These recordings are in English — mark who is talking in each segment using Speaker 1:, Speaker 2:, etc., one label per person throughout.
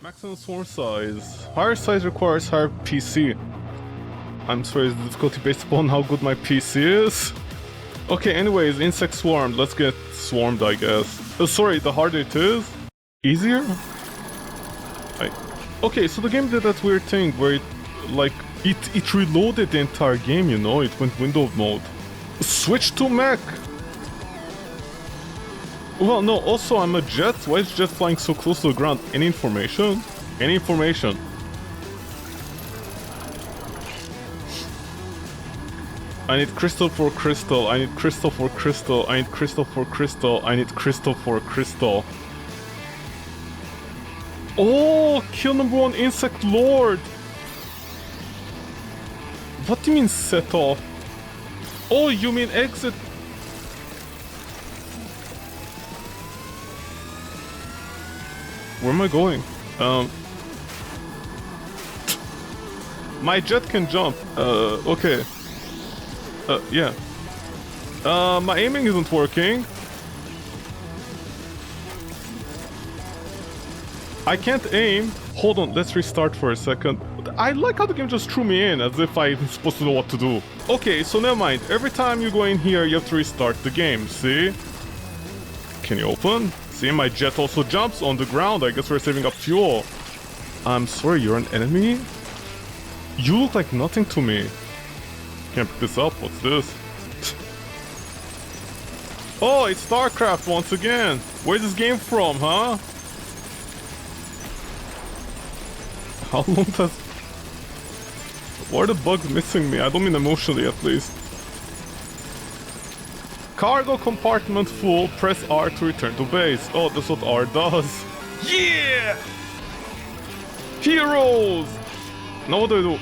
Speaker 1: Maximum swarm size. Higher size requires higher PC. I'm sorry, is the difficulty based upon how good my PC is? Okay, anyways, insect swarmed. Let's get swarmed, I guess. Sorry, the harder it is? Easier? Okay, so the game did that weird thing where it reloaded the entire game, you know? It went window mode. Switch to Mech! Well, no, also I'm a jet. Why is jet flying so close to the ground? Any information? Any information? I need crystal for crystal. I need crystal for crystal. I need crystal for crystal. I need crystal for crystal. Oh, kill number 1 insect lord! What do you mean set off? Oh, you mean exit? Where am I going? My jet can jump. Okay. Yeah. My aiming isn't working. I can't aim. Hold on, let's restart for a second. I like how the game just threw me in, as if I'm supposed to know what to do. Okay, so never mind. Every time you go in here, you have to restart the game, see? Can you open? See, my jet also jumps on the ground. I guess we're saving up fuel. I'm sorry, you're an enemy? You look like nothing to me. Can't pick this up. What's this? Oh, it's StarCraft once again. Where's this game from, huh? How long does... Why are the bugs missing me? I don't mean emotionally, at least. Cargo compartment full, press R to return to base. Oh, that's what R does. Yeah! Heroes! Now what do I do?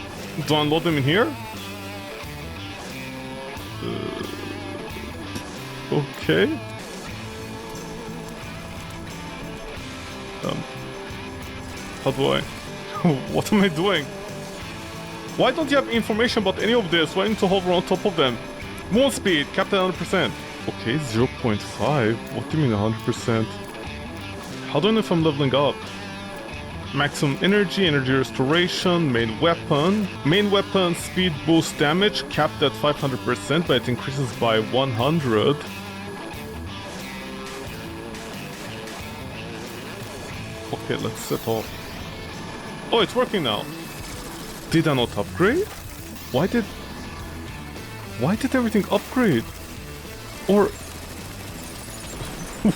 Speaker 1: Do I unload them in here? Okay. How do I... What am I doing? Why don't you have information about any of this? Why need to hover on top of them? Moon speed, capped at 100%. Okay, 0.5. What do you mean 100%? How do I know if I'm leveling up? Maximum energy, energy restoration, main weapon. Main weapon speed boost damage, capped at 500%, but it increases by 100. Okay, let's set off. Oh, it's working now. Did I not upgrade? Why did everything upgrade? Or...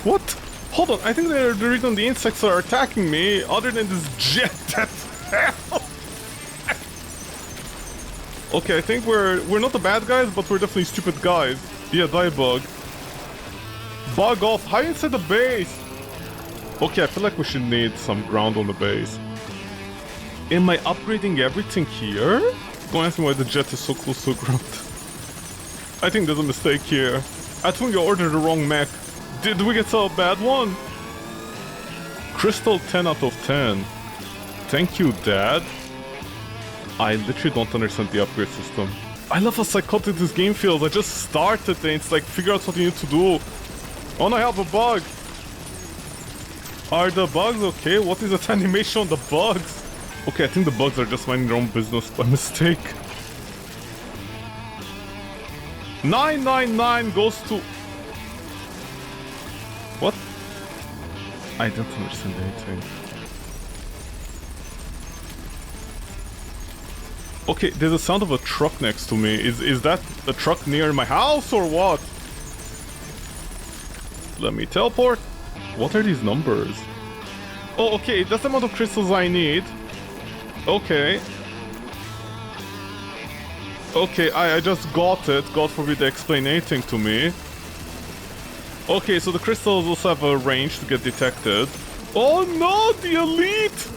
Speaker 1: What? Hold on, I think the reason the insects are attacking me, other than this jet that fell. Okay, I think we're not the bad guys, but we're definitely stupid guys. Yeah, die bug. Bug off, how inside the base? Okay, I feel like we should need some ground on the base. Am I upgrading everything here? Don't ask me why the jet is so close to the ground. I think there's a mistake here. I think you ordered the wrong mech. Did we get a bad one? Crystal 10 out of 10. Thank you, Dad. I literally don't understand the upgrade system. I love how psychotic this game feels. I just started and it's like, figure out what you need to do. Oh no, I have a bug. Are the bugs okay? What is that animation on the bugs? Okay, I think the bugs are just minding their own business by mistake. 999 goes to... What? I don't understand anything. Okay, there's a sound of a truck next to me. Is that a truck near my house or what? Let me teleport. What are these numbers? Oh, okay, that's the amount of crystals I need. Okay. Okay, I just got it. God forbid they explain anything to me. Okay, so the crystals also have a range to get detected. Oh no, the elite!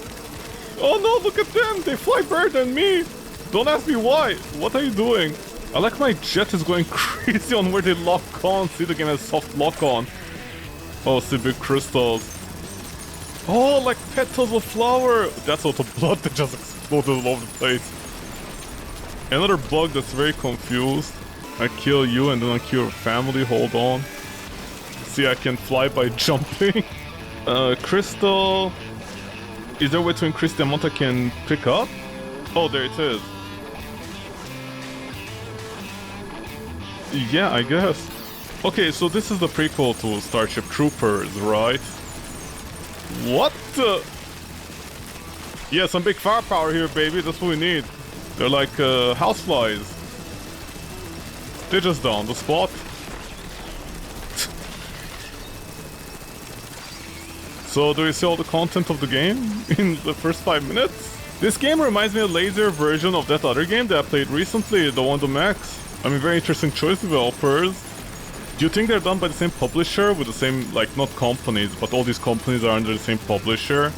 Speaker 1: Oh no, look at them! They fly better than me! Don't ask me why. What are you doing? I like my jet is going crazy on where they lock on. See, the game has soft lock on. Oh, see big crystals. Oh, like petals of flower! That's all the blood that just exploded all over the place. Another bug that's very confused. I kill you and then I kill your family, hold on. See, I can fly by jumping. Crystal. Is there a way to increase the amount I can pick up? Oh, there it is. Yeah, I guess. Okay, so this is the prequel to Starship Troopers, right? What the? Yeah, some big firepower here, baby. That's what we need. They're like houseflies. They're just down the spot. So, do you see all the content of the game in the first 5 minutes? This game reminds me of a lazier version of that other game that I played recently, the one, the Mech. I mean, very interesting choice, developers. Do you think they're done by the same publisher with the same, like, not companies, but all these companies are under the same publisher?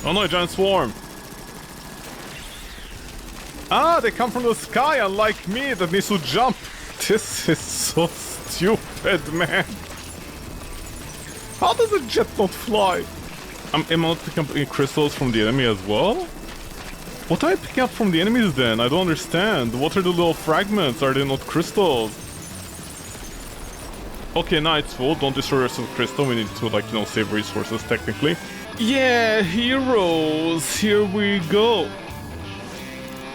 Speaker 1: Oh no, a giant swarm. Ah, they come from the sky, unlike me that needs to jump. This is so stupid, man. How does a jet not fly? Am I not picking up any crystals from the enemy as well? What are I picking up from the enemies then? I don't understand. What are the little fragments? Are they not crystals? Okay, now it's full. Don't destroy the rest of the crystal. We need to, like, you know, save resources technically. Yeah, heroes. Here we go.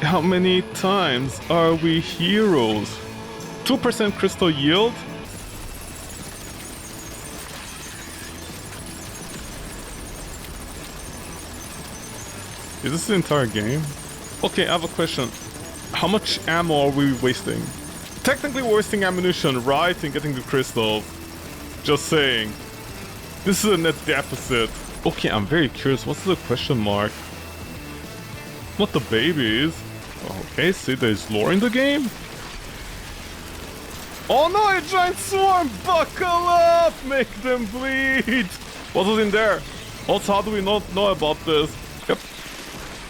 Speaker 1: How many times are we heroes? 2% crystal yield? Is this the entire game? Okay, I have a question. How much ammo are we wasting? Technically we're wasting ammunition, right? In getting the crystals. Just saying. This is a net deficit. Okay, I'm very curious. What's the question mark? What the babies? Okay, see, there's lore in the game? Oh no, a giant swarm! Buckle up! Make them bleed! What was in there? Also, how do we not know about this? Yep.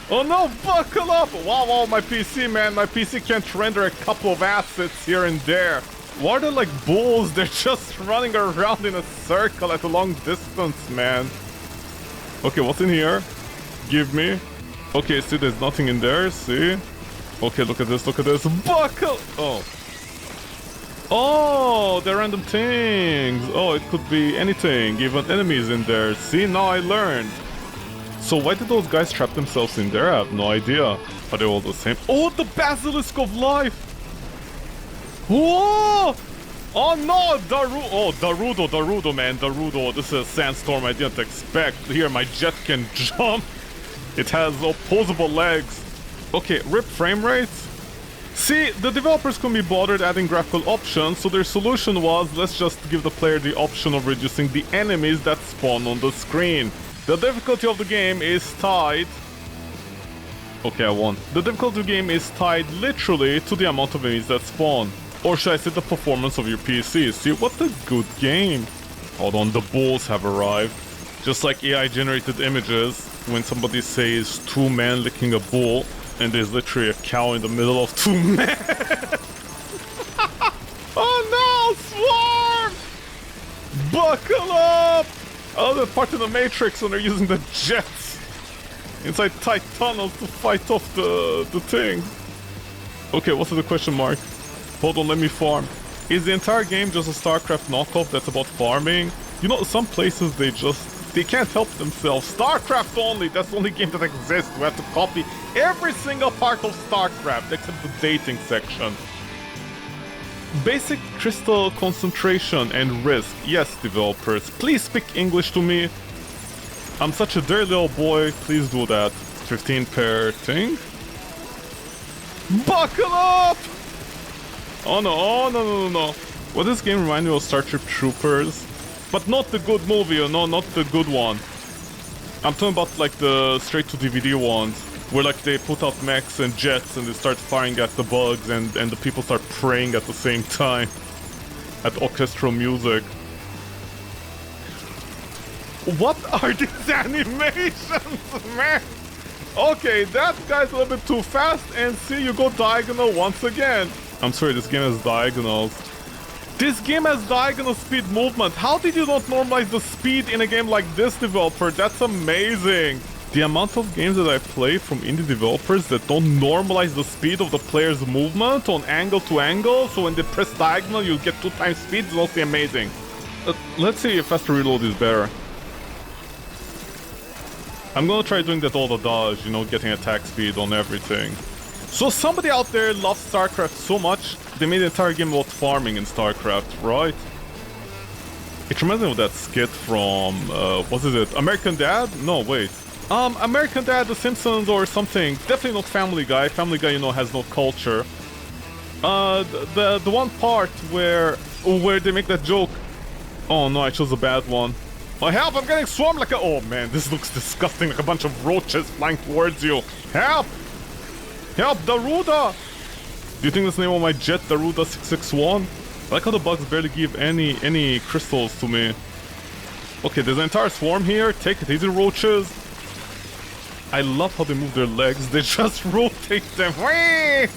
Speaker 1: Oh no, buckle up! Wow, my PC, man. My PC can't render a couple of assets here and there. Why are they like bulls? They're just running around in a circle at a long distance, man. Okay, what's in here? Give me. Okay, see, there's nothing in there, see? Okay, look at this, buckle! Oh, they're random things. Oh, it could be anything, even enemies in there. See, now I learned. So why did those guys trap themselves in there? I have no idea. Are they all the same? Oh, the Basilisk of Life! Whoa! Oh no, Darudo, man, Darudo. This is a sandstorm I didn't expect. Here, my jet can jump. It has opposable legs. Okay, rip frame rates? See, the developers couldn't be bothered adding graphical options, so their solution was, let's just give the player the option of reducing the enemies that spawn on the screen. The difficulty of the game is tied... Okay, I won. The difficulty of the game is tied literally to the amount of enemies that spawn. Or should I say the performance of your PC? See, what a good game. Hold on, the bulls have arrived. Just like AI-generated images, when somebody says 2 men licking a bull, and there's literally a cow in the middle of 2 men. Oh no, swarm! Buckle up! Oh, that part of the Matrix when they're using the jets inside tight tunnels to fight off the thing. Okay, what's the question mark? Hold on, let me farm. Is the entire game just a StarCraft knockoff that's about farming? You know, some places they can't help themselves. StarCraft only, that's the only game that exists. We have to copy every single part of StarCraft except the dating section. Basic crystal concentration and risk. Yes, developers, please speak English to me. I'm such a dirty little boy, please do that. 15 per thing. Buckle up! Oh no. Well, this game reminds me of Starship Troopers. But not the good movie, you know, not the good one. I'm talking about like the straight-to-DVD ones, where like they put out mechs and jets and they start firing at the bugs and the people start praying at the same time. At orchestral music. What are these animations, man? Okay, that guy's a little bit too fast, and see, you go diagonal once again. I'm sorry, this game has diagonals. This game has diagonal speed movement. How did you not normalize the speed in a game like this, developer? That's amazing. The amount of games that I play from indie developers that don't normalize the speed of the player's movement on angle to angle, so when they press diagonal you get 2 times speed, is also amazing. Let's see if faster reload is better. I'm gonna try doing that all the dodge, you know, getting attack speed on everything. So somebody out there loves StarCraft so much, they made an entire game about farming in StarCraft, right? It reminds me of that skit from, what is it? American Dad? No, wait. American Dad, The Simpsons or something. Definitely not Family Guy. Family Guy, you know, has no culture. The one part where they make that joke. Oh no, I chose a bad one. Oh help, I'm getting swarmed like a... Oh man, this looks disgusting, like a bunch of roaches flying towards you. Help! Help, Daruda! Do you think that's the name of my jet, Daruda 661? I like how the bugs barely give any crystals to me. Okay, there's an entire swarm here. Take it easy, roaches. I love how they move their legs. They just rotate them. Whee!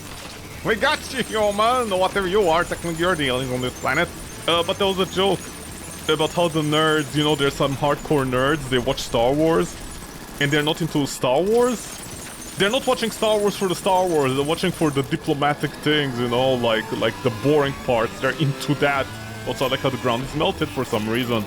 Speaker 1: We got you, human! Or whatever you are, technically you're the aliens on this planet. But there was a joke about how the nerds, you know, there's some hardcore nerds, they watch Star Wars, and they're not into Star Wars. They're not watching Star Wars for the Star Wars, they're watching for the diplomatic things, you know, like the boring parts. They're into that. Also, I like how the ground is melted for some reason.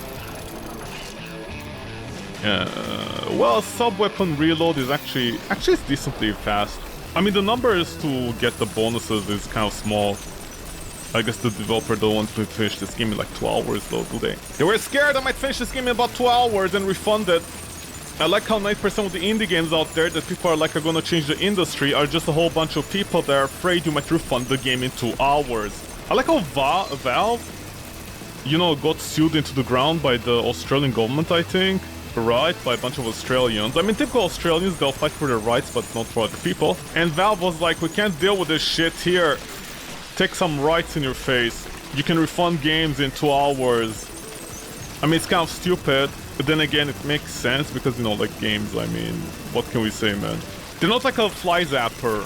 Speaker 1: Well, sub-weapon reload is actually it's decently fast. I mean, the numbers to get the bonuses is kind of small. I guess the developer don't want to finish this game in like 2 hours though, do they? They were scared I might finish this game in about 2 hours and refund it. I like how 90% of the indie games out there that people are like are gonna change the industry are just a whole bunch of people that are afraid you might refund the game in 2 hours. I like how Valve, you know, got sued into the ground by the Australian government, I think. Right, by a bunch of Australians. I mean, typical Australians, they'll fight for their rights, but not for other people. And Valve was like, we can't deal with this shit here. Take some rights in your face. You can refund games in 2 hours. I mean, it's kind of stupid, but then again, it makes sense because, you know, like games, I mean, what can we say, man? They're not like a fly zapper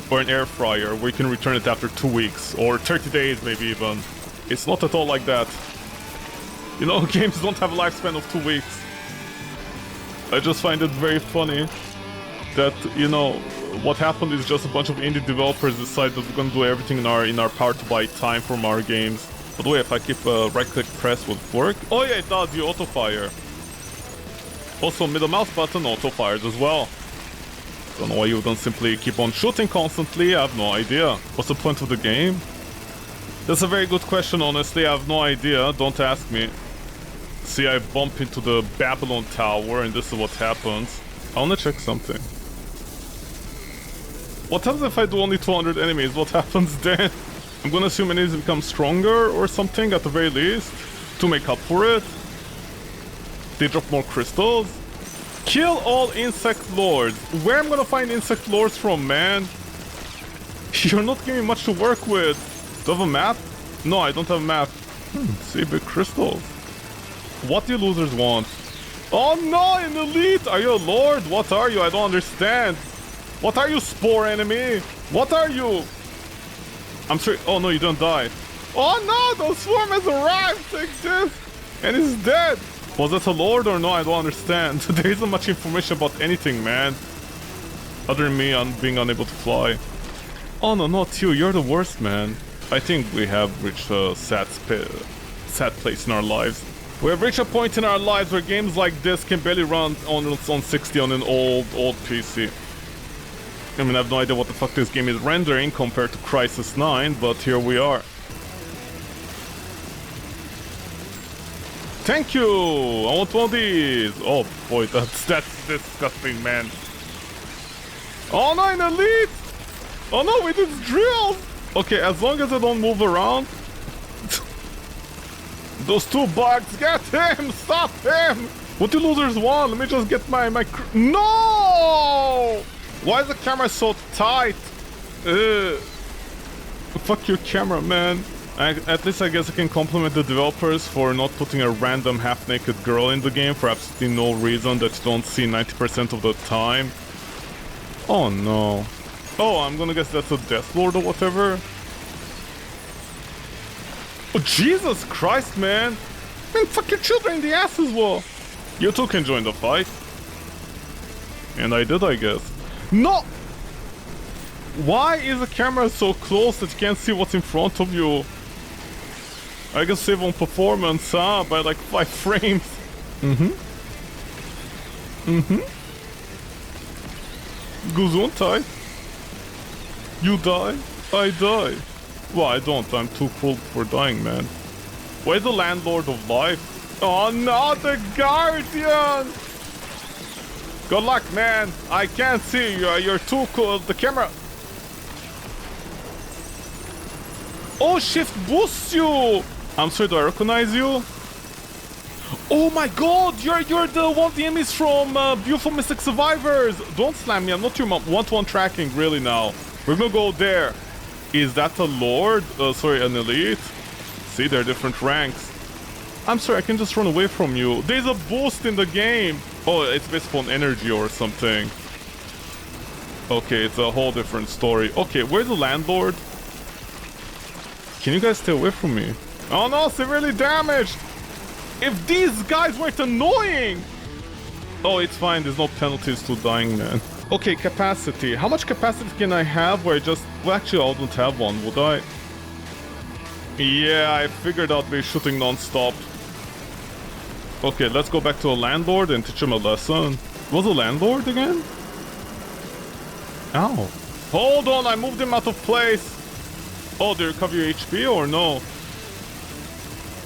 Speaker 1: or an air fryer where you can return it after 2 weeks or 30 days maybe even. It's not at all like that. You know, games don't have a lifespan of 2 weeks. I just find it very funny that, you know, what happened is just a bunch of indie developers decided that we're gonna do everything in our power to buy time from our games. By the way, if I keep right-click press would work. Oh yeah, it does, you auto-fire. Also, middle mouse button auto-fires as well. Don't know why you don't simply keep on shooting constantly, I have no idea. What's the point of the game? That's a very good question, honestly, I have no idea, don't ask me. See, I bump into the Babylon Tower, and this is what happens. I wanna check something. What happens if I do only 200 enemies? What happens then? I'm gonna assume enemies become stronger or something, at the very least, to make up for it. They drop more crystals. Kill all insect lords. Where am I gonna find insect lords from, man? You're not giving me much to work with. Do I have a map? No, I don't have a map. See, big crystals. What do you losers want? Oh no, an elite! Are you a lord? What are you? I don't understand. What are you, spore enemy? What are you? I'm sorry. Oh no, you don't die. Oh no, the swarm has arrived! Take this! And he's dead! Was that a lord or no? I don't understand. There isn't much information about anything, man. Other than me being unable to fly. Oh no, not you. You're the worst, man. I think we have reached a sad place in our lives. We have reached a point in our lives where games like this can barely run on 60 on an old PC. I mean, I have no idea what the fuck this game is rendering compared to Crysis 9, but here we are. Thank you! I want one of these! Oh boy, that's disgusting, man. Oh no, an elite! Oh no, it is drilled! Okay, as long as I don't move around... Those two bugs, get him! Stop him! What do losers want? Let me just get my No! Why is the camera so tight? Fuck your camera, man. At least I guess I can compliment the developers for not putting a random half-naked girl in the game for absolutely no reason that you don't see 90% of the time. Oh no. Oh, I'm gonna guess that's a Death Lord or whatever. Oh, Jesus Christ, man! Man, fuck your children in the ass as well! You two can join the fight. And I did, I guess. No! Why is the camera so close that you can't see what's in front of you? I guess save on performance, huh? By like 5 frames. Gesundheit. You die, I die. Well, I don't. I'm too cool for dying, man. Where's the landlord of life? Oh no, the guardian! Good luck, man. I can't see you. You're too cool. The camera. Oh, shift boosts you. I'm sorry, do I recognize you? Oh my god, you're the one of the enemies from Beautiful Mystic Survivors. Don't slam me, I'm not your mom. 1-to-1 tracking, really now. We're gonna go there. Is that a lord? Sorry, an elite? See, they're different ranks. I'm sorry, I can just run away from you. There's a boost in the game. Oh, it's based on energy or something. Okay, it's a whole different story. Okay, where's the landlord? Can you guys stay away from me? Oh no, severely damaged! If these guys weren't annoying! Oh, it's fine, there's no penalties to dying, man. Okay, capacity. How much capacity can I have where I just... Well, actually, I wouldn't have one, would I? Yeah, I figured out by shooting non-stop. Okay, let's go back to a landlord and teach him a lesson. Was a landlord again? Ow. Hold on, I moved him out of place. Oh, did you recover your HP or no?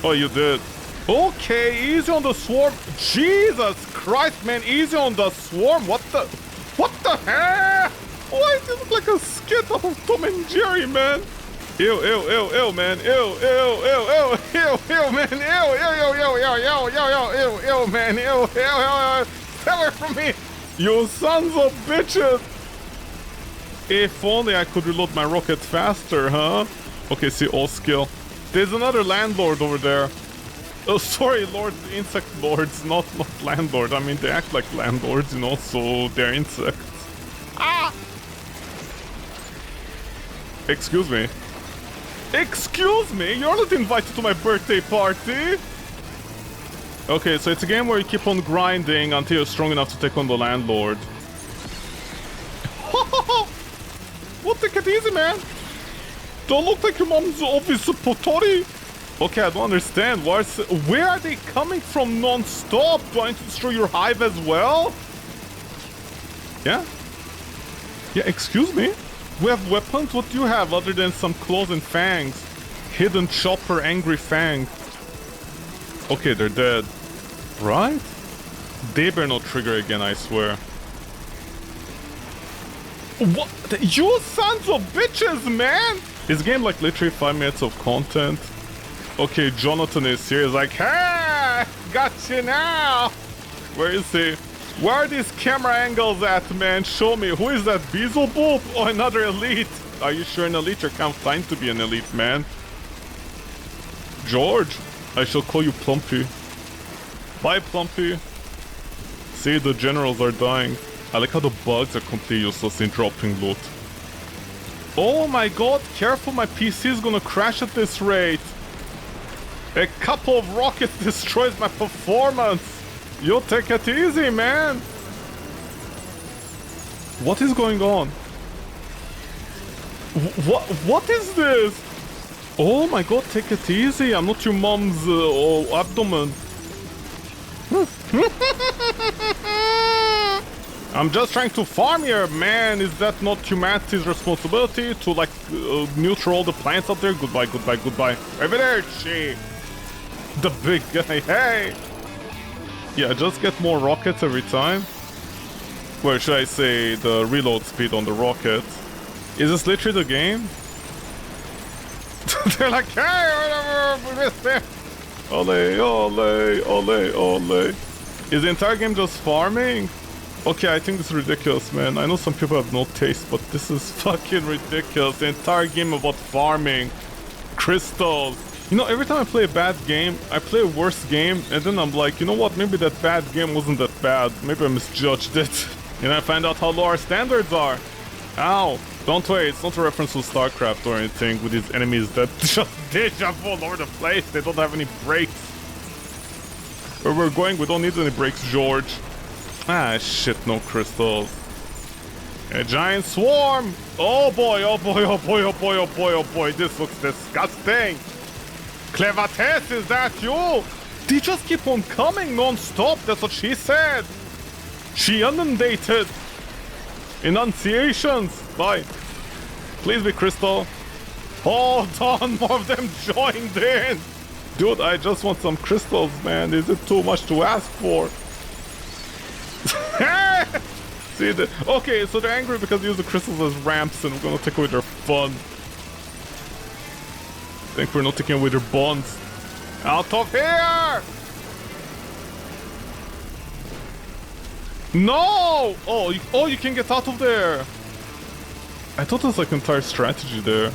Speaker 1: Oh, you did. Okay, easy on the swarm. Jesus Christ, man, easy on the swarm. What the hell? Why does it look like a skit of Tom and Jerry, man? Ew, man. Ew, man. Ew, man. Ew. Stay away from me. You sons of bitches. If only I could reload my rocket faster, huh? Okay, see, all skill. There's another landlord over there. Oh, sorry, lords, insect lords, not landlord. I mean, they act like landlords, you know, so they're insects. Ah! Excuse me. Excuse me? You're not invited to my birthday party! Okay, so it's a game where you keep on grinding until you're strong enough to take on the landlord. What? Take it easy, man! Don't look like your mom's obvious pottery! Okay, I don't understand. Where are they coming from non-stop? Do I need to destroy your hive as well? Yeah? Yeah, excuse me? We have weapons? What do you have other than some claws and fangs? Hidden chopper, angry fang. Okay, they're dead. Right? They better not trigger again, I swear. What? You sons of bitches, man! Is game like literally 5 minutes of content? Okay, Jonathan is here. He's like, hey, got you now. Where is he? Where are these camera angles at, man? Show me. Who is that? Beelzebub? Oh, another elite. Are you sure an elite? You're kind of fine to be an elite, man. George, I shall call you Plumpy. Bye, Plumpy. See, the generals are dying. I like how the bugs are completely useless in dropping loot. Oh my god, careful, my PC is gonna crash at this rate. A couple of rockets destroys my performance. You take it easy, man. What is going on? What is this? Oh my god, take it easy. I'm not your mom's abdomen. I'm just trying to farm here, man. Is that not humanity's responsibility to, like, neuter all the plants out there? Goodbye. Over there, she. The big guy, hey! Yeah, just get more rockets every time. Where should I say the reload speed on the rocket? Is this literally the game? They're like, hey, whatever, we missed it! Ole. Is the entire game just farming? Okay, I think this is ridiculous, man. I know some people have no taste, but this is fucking ridiculous. The entire game about farming. Crystals. You know, every time I play a bad game, I play a worse game, and then I'm like, you know what, maybe that bad game wasn't that bad. Maybe I misjudged it. And I find out how low our standards are. Ow. Don't worry, it's not a reference to StarCraft or anything with these enemies that just deja vu all over the place. They don't have any brakes. Where we're going, we don't need any brakes, George. Ah, shit, no crystals. A giant swarm! Oh boy, this looks disgusting! Clevatess, is that you? They just keep on coming non-stop, that's what she said! She inundated! Enunciations! Bye. Please be crystal. Hold on, more of them joined in! Dude, I just want some crystals, man. Is it too much to ask for? See the... Okay, so they're angry because they use the crystals as ramps and we're gonna take away their fun. Think we're not taking away their bonds. Out of here! No! Oh, you can get out of there! I thought there was like an entire strategy there.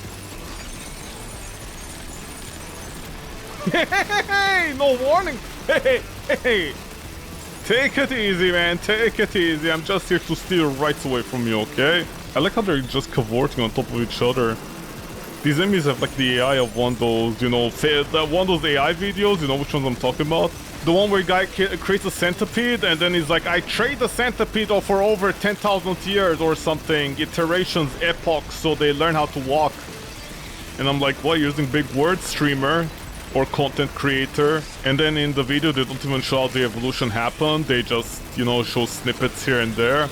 Speaker 1: Hey, no warning! Hey! Take it easy, man. Take it easy. I'm just here to steal rights away from you, okay? I like how they're just cavorting on top of each other. These enemies have like the AI of one of those, you know, one of those AI videos, you know which ones I'm talking about? The one where a guy creates a centipede and then he's like, I trade the centipede for over 10,000 years or something, iterations, epochs, so they learn how to walk. And I'm like, what, you're using big words, streamer? Or content creator, and then in the video they don't even show how the evolution happened, they just, you know, show snippets here and there.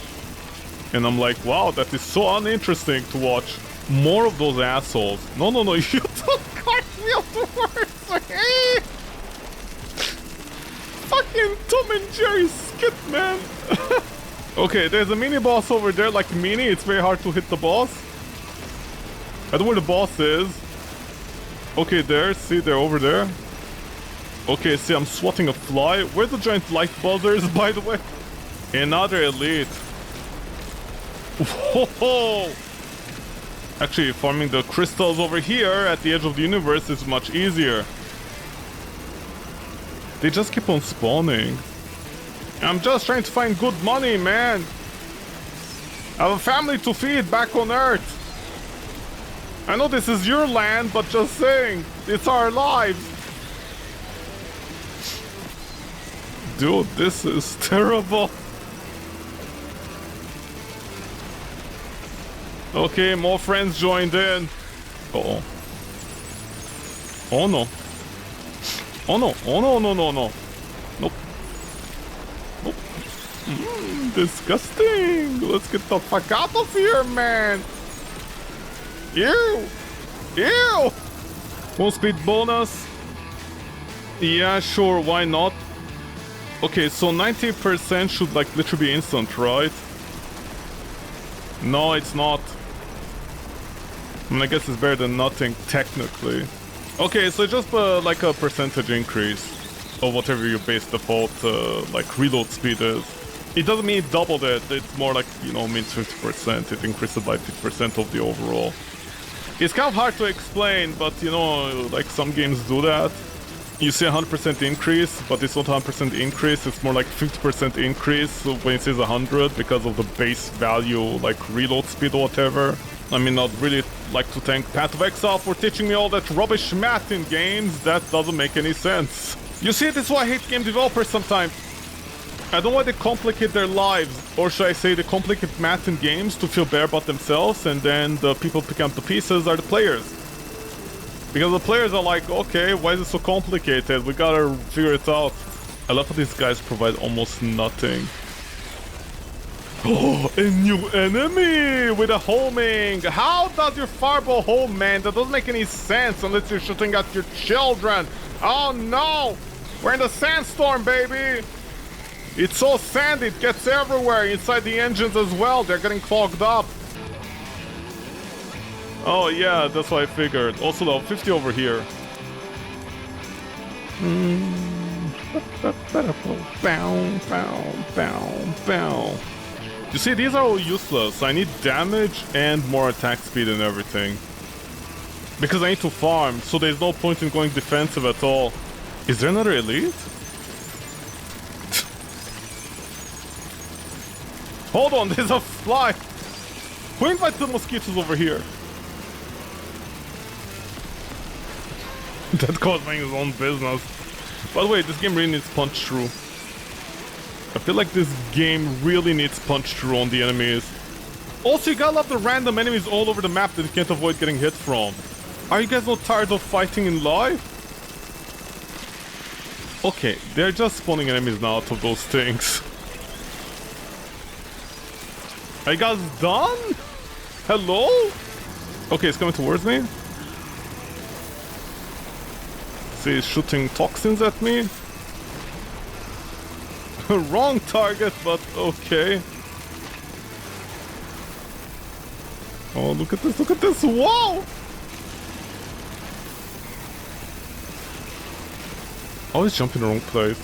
Speaker 1: And I'm like, wow, that is so uninteresting to watch. More of those assholes. No, you don't cartwheel towards me! Fucking Tom and Jerry skit, man! Okay, there's a mini boss over there, like mini, it's very hard to hit the boss. I don't know where the boss is. Okay, there, see, they're over there. Okay, see, I'm swatting a fly. Where's the giant light buzzers, by the way? Another elite. Whoa! Actually, farming the crystals over here at the edge of the universe is much easier. They just keep on spawning. I'm just trying to find good money, man. I have a family to feed back on Earth. I know this is your land, but just saying, it's our lives. Dude, this is terrible. Okay, more friends joined in. Uh-oh. Oh no. Oh no, oh no, no. Nope. Disgusting. Let's get the fuck out of here, man. Ew! One speed bonus. Yeah, sure, why not? Okay, so 90% should like literally be instant, right? No, it's not. I mean, I guess it's better than nothing, technically. Okay, so just like a percentage increase of whatever your base default like reload speed is. It doesn't mean it doubled it, it's more like, you know, means 50%. It increases by 50% of the overall. It's kind of hard to explain, but you know, like some games do that. You see 100% increase, but it's not 100% increase, it's more like 50% increase when it says 100 because of the base value, like reload speed or whatever. I mean, I'd really like to thank Path of Exile for teaching me all that rubbish math in games. That doesn't make any sense. You see, this is why I hate game developers sometimes. I don't know why they complicate their lives, or should I say they complicate math in games to feel better about themselves, and then the people picking up the pieces are the players. Because the players are like, okay, why is it so complicated? We gotta figure it out. I love how these guys provide almost nothing. Oh, a new enemy with a homing. How does your fireball home, man? That doesn't make any sense unless you're shooting at your children. Oh no! We're in the sandstorm, baby! It's so sandy, it gets everywhere, inside the engines as well. They're getting clogged up. Oh yeah, that's what I figured. Also though, 50 over here. You see, these are all useless. I need damage and more attack speed and everything. Because I need to farm, so there's no point in going defensive at all. Is there another elite? Hold on, there's a fly! Who invited the mosquitoes over here? That caused minding his own business. By the way, this game really needs punch through. I feel like this game really needs punch through on the enemies. Also, you gotta love the random enemies all over the map that you can't avoid getting hit from. Are you guys not tired of fighting in live? Okay, they're just spawning enemies now out of those things. Are you guys done? Hello? Okay, it's coming towards me. See, it's shooting toxins at me. Wrong target, but okay. Oh, look at this, look at this. Wow! I always jump in the wrong place.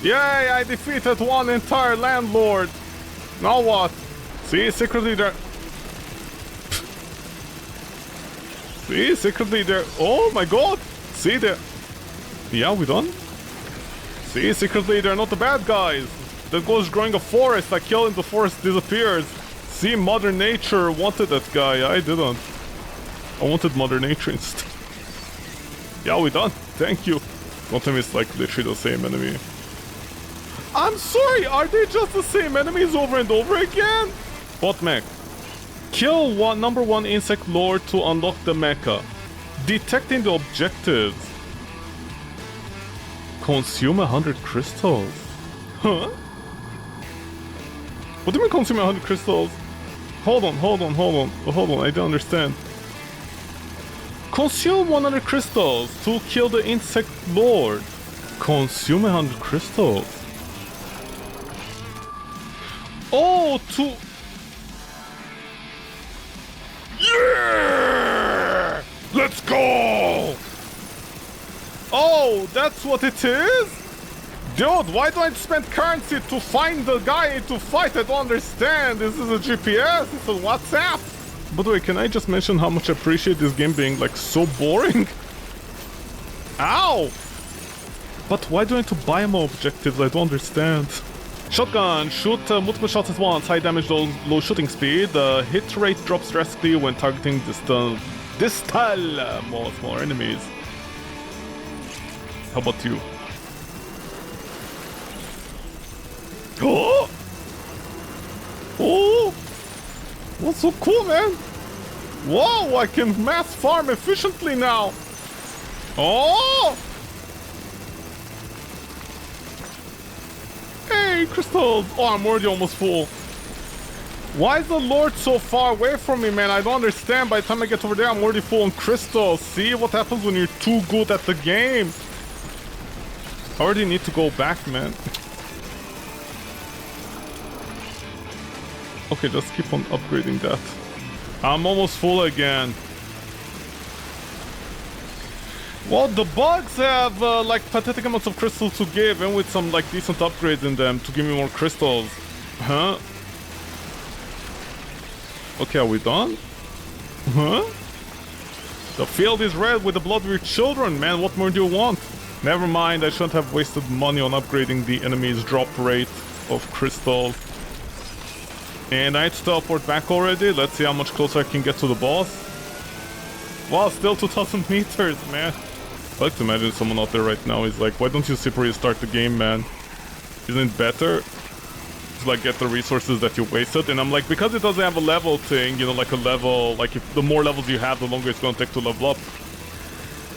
Speaker 1: Yay, I defeated one entire landlord. Now what? See, secretly there. See, secretly there. Oh my god! See there. Yeah, we done? See, secretly they're not the bad guys. That ghost growing a forest, I kill him, the forest disappears. See, Mother Nature wanted that guy, I didn't. I wanted Mother Nature instead. Yeah, we done. Thank you. Don't tell me it's like literally the same enemy. I'm sorry, are they just the same enemies over and over again? What mech? Kill number 1 insect lord to unlock the mecha. Detecting the objectives. Consume 100 crystals. Huh? What do you mean consume 100 crystals? Hold on, I don't understand. Consume 100 crystals to kill the insect lord. Consume 100 crystals. Oh, to... Yeah! Let's go! Oh, that's what it is? Dude, why do I spend currency to find the guy to fight? I don't understand. This is a GPS, it's a WhatsApp. By the way, can I just mention how much I appreciate this game being like so boring? Ow! But why do I need to buy more objectives? I don't understand. Shotgun, shoot multiple shots at once, high damage, low shooting speed. Hit rate drops drastically when targeting distal smaller enemies. How about you? Oh! Oh! What's so cool, man? Whoa, I can mass farm efficiently now! Oh! Hey, crystals! Oh, I'm already almost full. Why is the Lord so far away from me, man? I don't understand. By the time I get over there, I'm already full on crystals. See what happens when you're too good at the game. I already need to go back, man. Okay, just keep on upgrading that. I'm almost full again. Well, the bugs have like pathetic amounts of crystals to give, and with some like decent upgrades in them to give me more crystals. Huh? Okay, are we done? Huh? The field is red with the blood of your children, man. What more do you want? Never mind, I shouldn't have wasted money on upgrading the enemy's drop rate of crystals. And I need to teleport back already. Let's see how much closer I can get to the boss. Wow, still 2,000 meters, man. I like to imagine someone out there right now is like, why don't you simply restart the game, man? Isn't it better to like get the resources that you wasted? And I'm like, because it doesn't have a level thing, you know, like a level, like if the more levels you have, the longer it's gonna take to level up.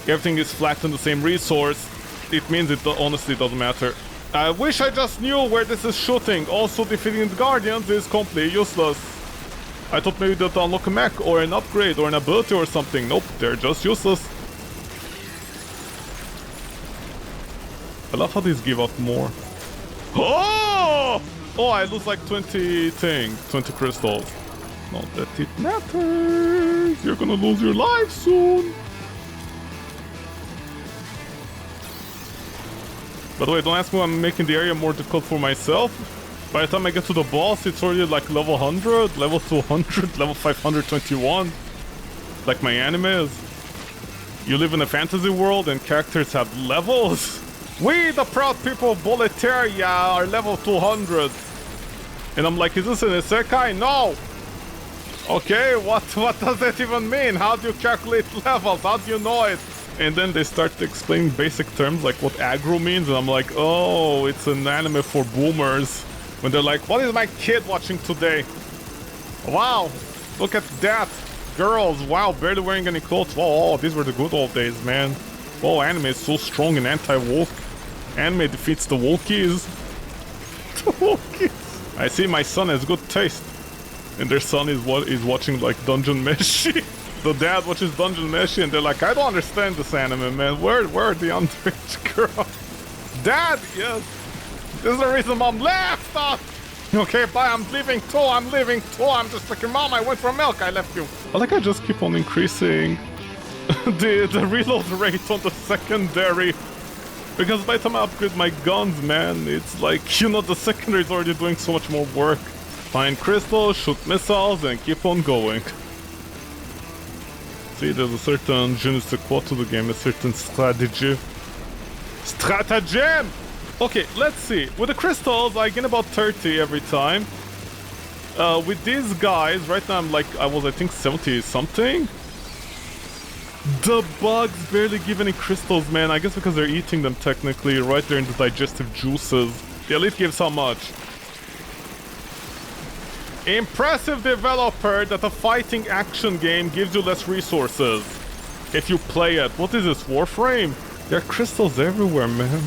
Speaker 1: Everything is flat in the same resource. It means it honestly doesn't matter. I wish I just knew where this is shooting. Also, defeating the Guardians is completely useless. I thought maybe they'd unlock a mech or an upgrade or an ability or something. Nope, they're just useless. I love how these give out more. Oh! Oh, I lose like 20 crystals. Not that it matters. You're gonna lose your life soon. By the way, don't ask me why I'm making the area more difficult for myself. By the time I get to the boss, it's already like level 100, level 200, level 521. Like my anime is. You live in a fantasy world and characters have levels. We, the proud people of Boletaria, are level 200. And I'm like, is this an isekai? No! Okay, what does that even mean? How do you calculate levels? How do you know it? And then they start explaining basic terms like what aggro means, and I'm like, oh, it's an anime for boomers. When they're like, what is my kid watching today? Wow, look at that. Girls, wow, barely wearing any clothes. Oh, these were the good old days, man. Oh, anime is so strong and anti-woke. Anime defeats the wokies. The wokies. I see my son has good taste. and their son is watching like Dungeon Meshi. The dad watches Dungeon Meshi, and they're like, I don't understand this anime, man. Where are the underage girls? Dad, yes. This is the reason Mom left. Okay, bye. I'm leaving too. I'm just like your mom. I went for milk. I left you. I just keep on increasing the reload rate on the secondary. Because by the time I upgrade my guns, man, it's like, you know, the secondary is already doing so much more work. Find crystals, shoot missiles, and keep on going. See, there's a certain je ne sais quoi to the game, a certain strategy. Stratagem! Okay, let's see. With the crystals, I gain about 30 every time. With these guys, right now I was, I think, 70 something. The bugs barely give any crystals, man. I guess because they're eating them technically, right there in the digestive juices. The elite gives how much? Impressive developer that a fighting action game gives you less resources if you play it. What is this, Warframe? There are crystals everywhere, man.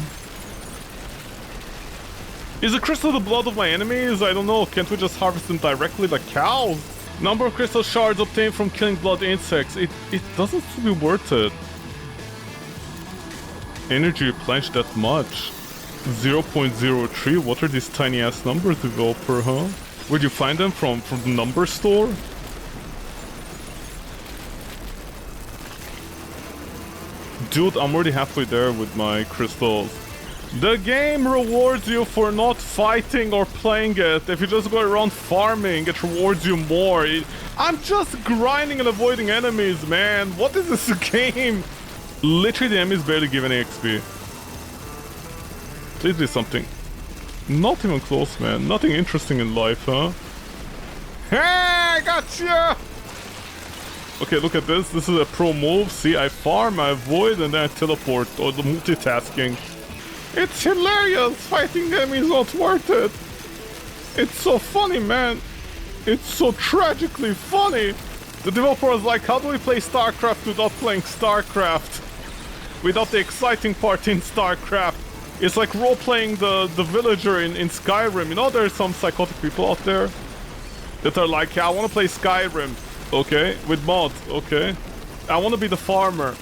Speaker 1: Is the crystal the blood of my enemies? I don't know. Can't we just harvest them directly like cows? Number of crystal shards obtained from killing blood insects. It doesn't seem to be worth it. Energy replenished that much. 0.03. What are these tiny ass numbers, developer, huh? Where'd you find them from? From the number store? Dude, I'm already halfway there with my crystals. The game rewards you for not fighting or playing it. If you just go around farming, it rewards you more. I'm just grinding and avoiding enemies, man. What is this game? Literally, the enemies barely give any XP. Please do something. Not even close, man. Nothing interesting in life, huh? Hey, I gotcha! Okay, look at this. This is a pro move. See, I farm, I avoid, and then I teleport. Or the multitasking. It's hilarious! Fighting enemies not worth it! It's so funny, man! It's so tragically funny! The developer was like, how do we play StarCraft without playing StarCraft? Without the exciting part in StarCraft. It's like role-playing the villager in Skyrim. You know, there's some psychotic people out there that are like, yeah, I want to play Skyrim. Okay, with mods, okay. I want to be the farmer.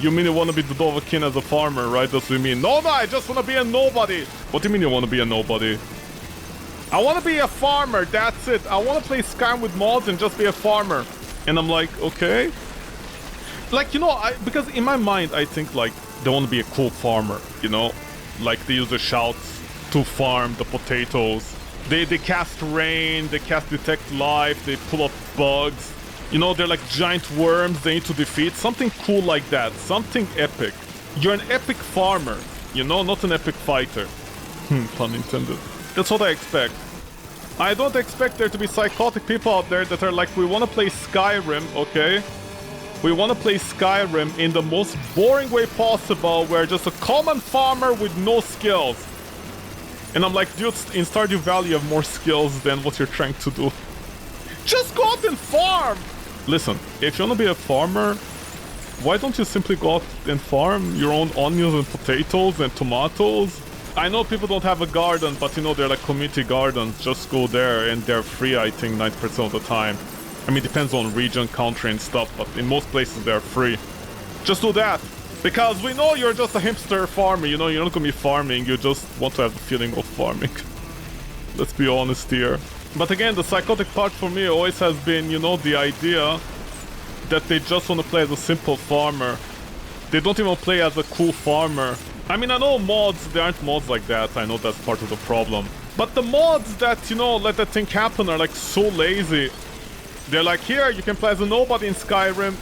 Speaker 1: You mean you want to be the Dovahkiin as a farmer, right? That's what you mean. No, I just want to be a nobody. What do you mean you want to be a nobody? I want to be a farmer, that's it. I want to play Skyrim with mods and just be a farmer. And I'm like, okay. Like, you know, because in my mind, I think, like, they want to be a cool farmer, you know? Like, they use the shouts to farm the potatoes. They cast rain, they cast detect life, they pull up bugs. You know, they're like giant worms they need to defeat. Something cool like that. Something epic. You're an epic farmer, you know, not an epic fighter. Pun intended. That's what I expect. I don't expect there to be psychotic people out there that are like, we want to play Skyrim, okay? We want to play Skyrim in the most boring way possible, where just a common farmer with no skills. And I'm like, dude, in Stardew Valley you have more skills than what you're trying to do. Just go out and farm! Listen, if you want to be a farmer, why don't you simply go out and farm your own onions and potatoes and tomatoes? I know people don't have a garden, but you know, they're like community gardens. Just go there and they're free, I think, 90% of the time. I mean, it depends on region, country and stuff, but in most places they're free. Just do that. Because we know you're just a hipster farmer, you know, you're not gonna be farming, you just want to have the feeling of farming. Let's be honest here. But again, the psychotic part for me always has been, you know, the idea that they just want to play as a simple farmer. They don't even play as a cool farmer. I mean, I know mods, there aren't mods like that, I know that's part of the problem. But the mods that, you know, let that thing happen are like so lazy. They're like, here, you can play as a nobody in Skyrim.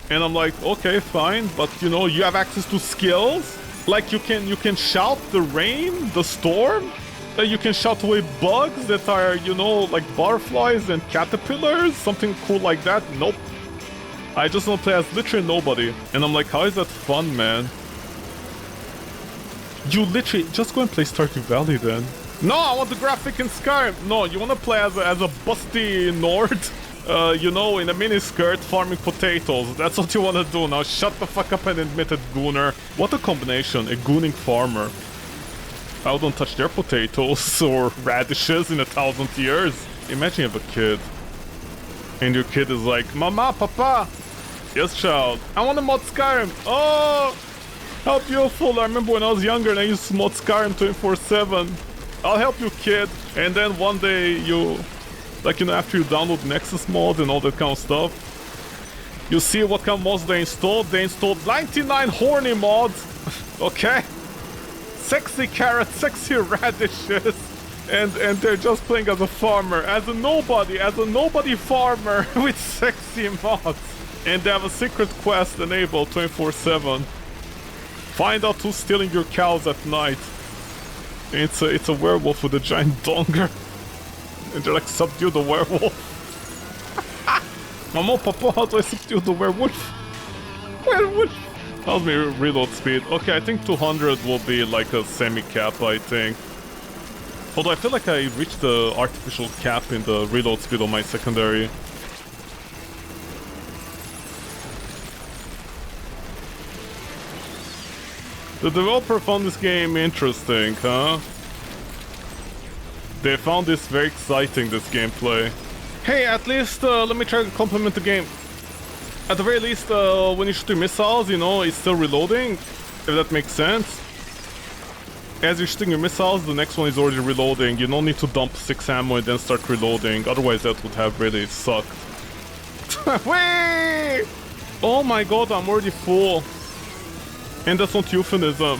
Speaker 1: And I'm like, okay, fine, but you know, you have access to skills. Like you can shout the rain, the storm. You can shout away bugs that are, you know, like butterflies and caterpillars. Something cool like that. Nope. I just want to play as literally nobody. And I'm like, how is that fun, man? You literally, just go and play Stardew Valley then. No, I want the graphic in Skyrim. No, you want to play as a busty Nord. You know, in a miniskirt farming potatoes. That's what you want to do. Now shut the fuck up and admit it, Gooner. What a combination, a gooning farmer. I wouldn't touch their potatoes or radishes in 1,000 years. imagine you have a kid. And your kid is like, Mama, Papa. Yes, child. I want to mod Skyrim. Oh, how beautiful. I remember when I was younger and I used to mod Skyrim 24/7. I'll help you, kid. And then one day you, like, you know, after you download Nexus mod and all that kind of stuff, you see what kind of mods they installed. They installed 99 horny mods. Okay? Sexy carrots, sexy radishes. And they're just playing as a farmer, as a nobody farmer with sexy mods. And they have a secret quest enabled 24/7. Find out who's stealing your cows at night. It's a werewolf with a giant donger. And they're like, subdue the werewolf. Mama, Papa, how do I subdue the werewolf? Werewolf! How's my reload speed? Okay, I think 200 will be like a semi-cap, I think. Although I feel like I reached the artificial cap in the reload speed on my secondary. The developer found this game interesting, huh? They found this very exciting, this gameplay. Hey, at least let me try to compliment the game. At the very least, when you shoot your missiles, you know, it's still reloading, if that makes sense. As you're shooting your missiles, the next one is already reloading. You don't need to dump 6 ammo and then start reloading, otherwise that would have really sucked. Whee! Oh my god, I'm already full. And that's not euphemism.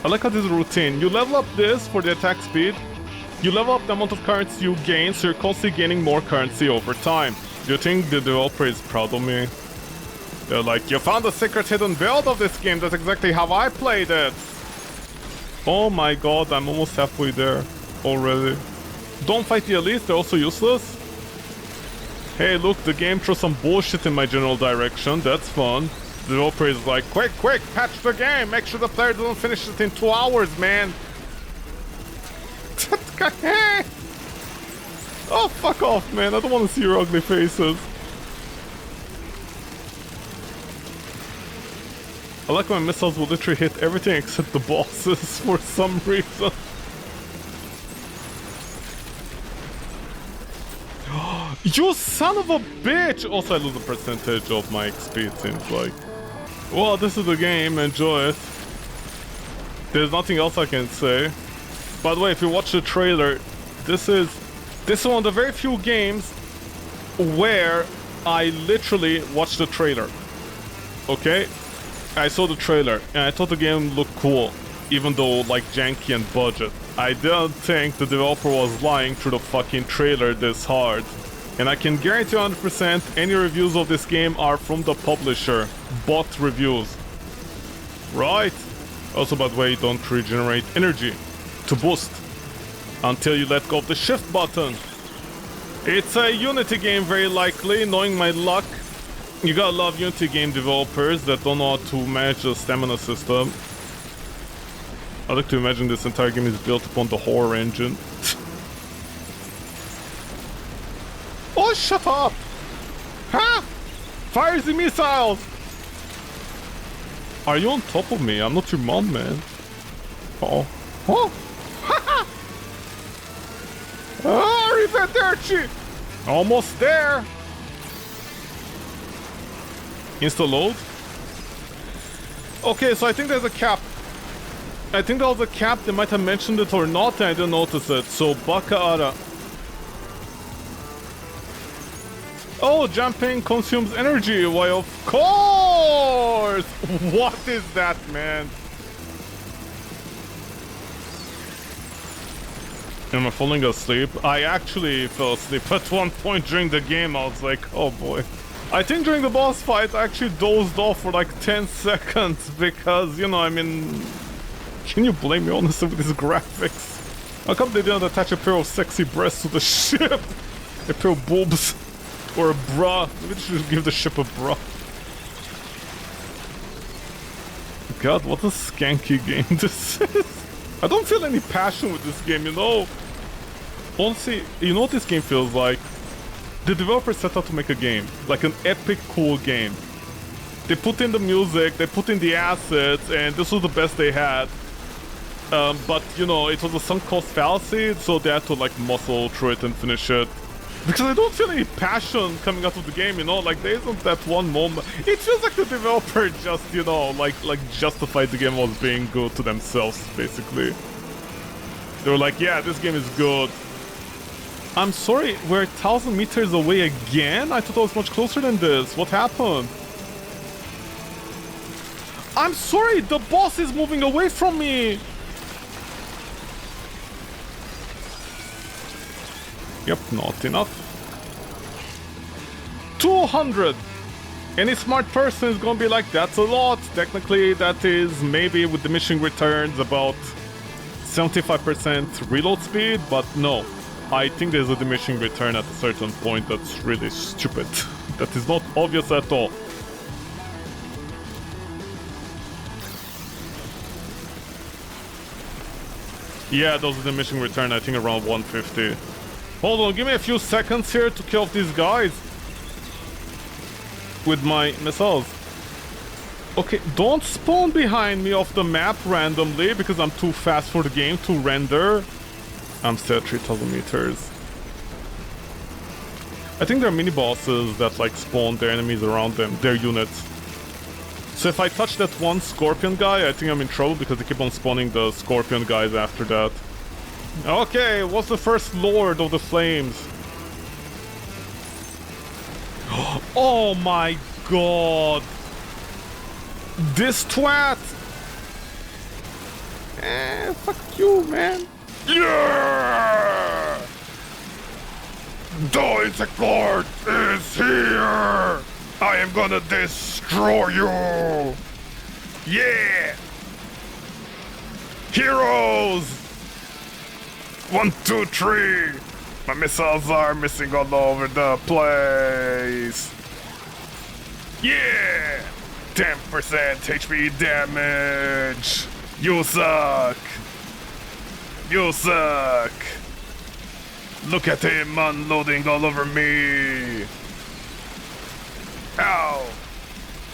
Speaker 1: I like how this is a routine. You level up this for the attack speed. You level up the amount of currency you gain, so you're constantly gaining more currency over time. Do you think the developer is proud of me? They're like, you found the secret hidden build of this game. That's exactly how I played it. Oh my god, I'm almost halfway there already. Don't fight the elites, they're also useless. Hey, look, the game throws some bullshit in my general direction. That's fun. The developer is like, quick, patch the game. Make sure the player doesn't finish it in 2 hours, man. Oh, fuck off, man. I don't want to see your ugly faces. I like when missiles will literally hit everything except the bosses for some reason. You son of a bitch! Also, I lose a percentage of my XP, it seems like. Well, this is the game. Enjoy it. There's nothing else I can say. By the way, if you watch the trailer, this is one of the very few games where I literally watched the trailer. Okay? I saw the trailer and I thought the game looked cool, even though like janky and budget. I didn't think the developer was lying through the fucking trailer this hard. And I can guarantee 100% any reviews of this game are from the publisher. Bot reviews. Right. Also, by the way, don't regenerate energy to boost until you let go of the shift button. It's a Unity game, very likely, knowing my luck. You gotta love Unity game developers that don't know how to manage the stamina system. I like to imagine this entire game is built upon the horror engine. Oh, shut up! Ha! Fires the missiles! Are you on top of me? I'm not your mom, man. Uh-oh. Oh! Ha-ha! Arrivederci! Almost there! Insta-load? Okay, so I think there's a cap. I think there was a cap. They might have mentioned it or not, and I didn't notice it. So, Baka Ara. Oh, jumping consumes energy. Why, of course! What is that, man? Am I falling asleep? I actually fell asleep at one point during the game. I was like, oh boy. I think during the boss fight, I actually dozed off for like 10 seconds because, you know, I mean... Can you blame me, honestly, with these graphics? How come they didn't attach a pair of sexy breasts to the ship? A pair of boobs? Or a bra? Maybe they should give the ship a bra. God, what a skanky game this is. I don't feel any passion with this game, you know? Honestly, you know what this game feels like? The developer set out to make a game. Like an epic, cool game. They put in the music, they put in the assets, and this was the best they had. But, you know, it was a sunk cost fallacy, so they had to, like, muscle through it and finish it. Because I don't feel any passion coming out of the game, you know? Like, there isn't that one moment. It feels like the developer just, you know, like justified the game as being good to themselves, basically. They were like, yeah, this game is good. I'm sorry, we're 1,000 meters away again? I thought I was much closer than this. What happened? I'm sorry, the boss is moving away from me! Yep, not enough. 200! Any smart person is gonna be like, that's a lot. Technically, that is maybe with diminishing returns about 75% reload speed, but no. I think there's a diminishing return at a certain point that's really stupid. That is not obvious at all. Yeah, those are diminishing return, I think around 150. Hold on, give me a few seconds here to kill off these guys with my missiles. Okay, don't spawn behind me off the map randomly because I'm too fast for the game to render. I'm still at 3,000 meters. I think there are mini bosses that like spawn their enemies around them, their units. So if I touch that one scorpion guy, I think I'm in trouble because they keep on spawning the scorpion guys after that. Okay, what's the first Lord of the Flames? Oh my god! This twat! Fuck you, man. Yeah! The Insect Lord is here! I am gonna destroy you! Yeah! Heroes! 1, 2, 3! My missiles are missing all over the place! Yeah! 10% HP damage! You suck! You suck! Look at him unloading all over me! Ow!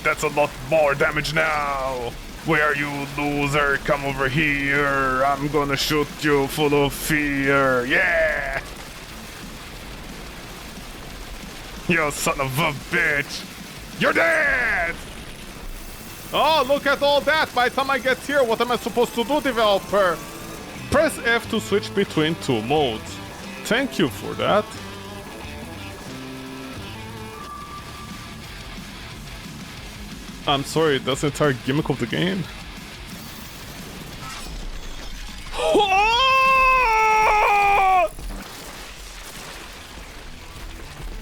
Speaker 1: That's a lot more damage now! Where are you, loser? Come over here! I'm gonna shoot you full of fear! Yeah! You son of a bitch! You're dead! Oh, look at all that! By the time I get here, what am I supposed to do, developer? Press F to switch between two modes. Thank you for that. I'm sorry, that's the entire gimmick of the game.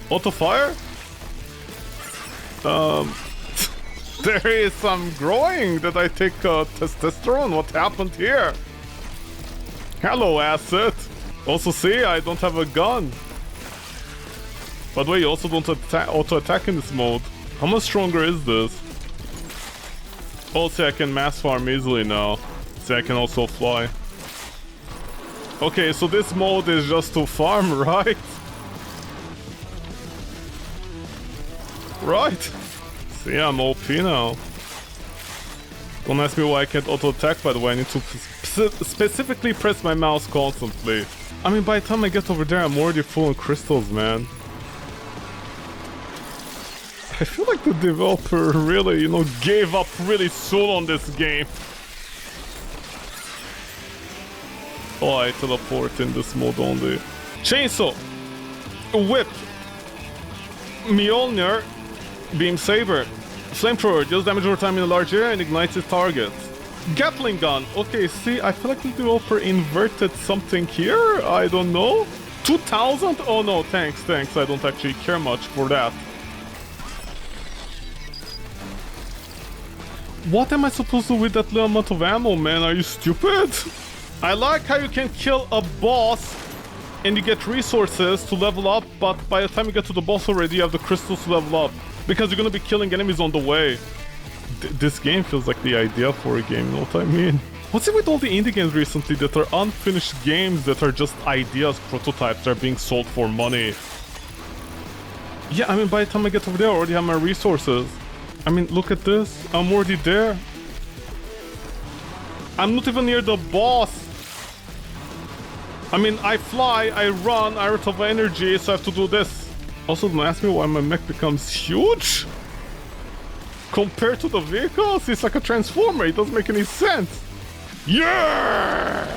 Speaker 1: Auto fire? There is some growing. Did I take testosterone? What happened here? Hello, asset. Also, see, I don't have a gun. By the way, you also don't auto-attack in this mode. How much stronger is this? Also, I can mass farm easily now. See, I can also fly. Okay, so this mode is just to farm, right? Right. See, I'm OP now. Don't ask me why I can't auto-attack, by the way. I need to specifically press my mouse constantly. I mean, by the time I get over there, I'm already full on crystals, man. I feel like the developer really, you know, gave up really soon on this game. Oh, I teleport in this mode only. Chainsaw. Whip. Mjolnir. Beam Saber. Flamethrower. Deals damage over time in a large area and ignites its target. Gatling gun. Okay, see, I feel like the developer inverted something here. I don't know. 2,000? Oh no, thanks. I don't actually care much for that. What am I supposed to do with that little amount of ammo, man? Are you stupid? I like how you can kill a boss and you get resources to level up, but by the time you get to the boss already, you have the crystals to level up. Because you're gonna be killing enemies on the way. This game feels like the idea for a game, you know what I mean? What's it with all the indie games recently that are unfinished games that are just ideas, prototypes that are being sold for money? Yeah, I mean, by the time I get over there, I already have my resources. I mean, look at this. I'm already there. I'm not even near the boss. I mean, I fly, I run, I out of energy, so I have to do this. Also, don't ask me why my mech becomes huge. Compared to the vehicles, it's like a transformer. It doesn't make any sense. Yeah!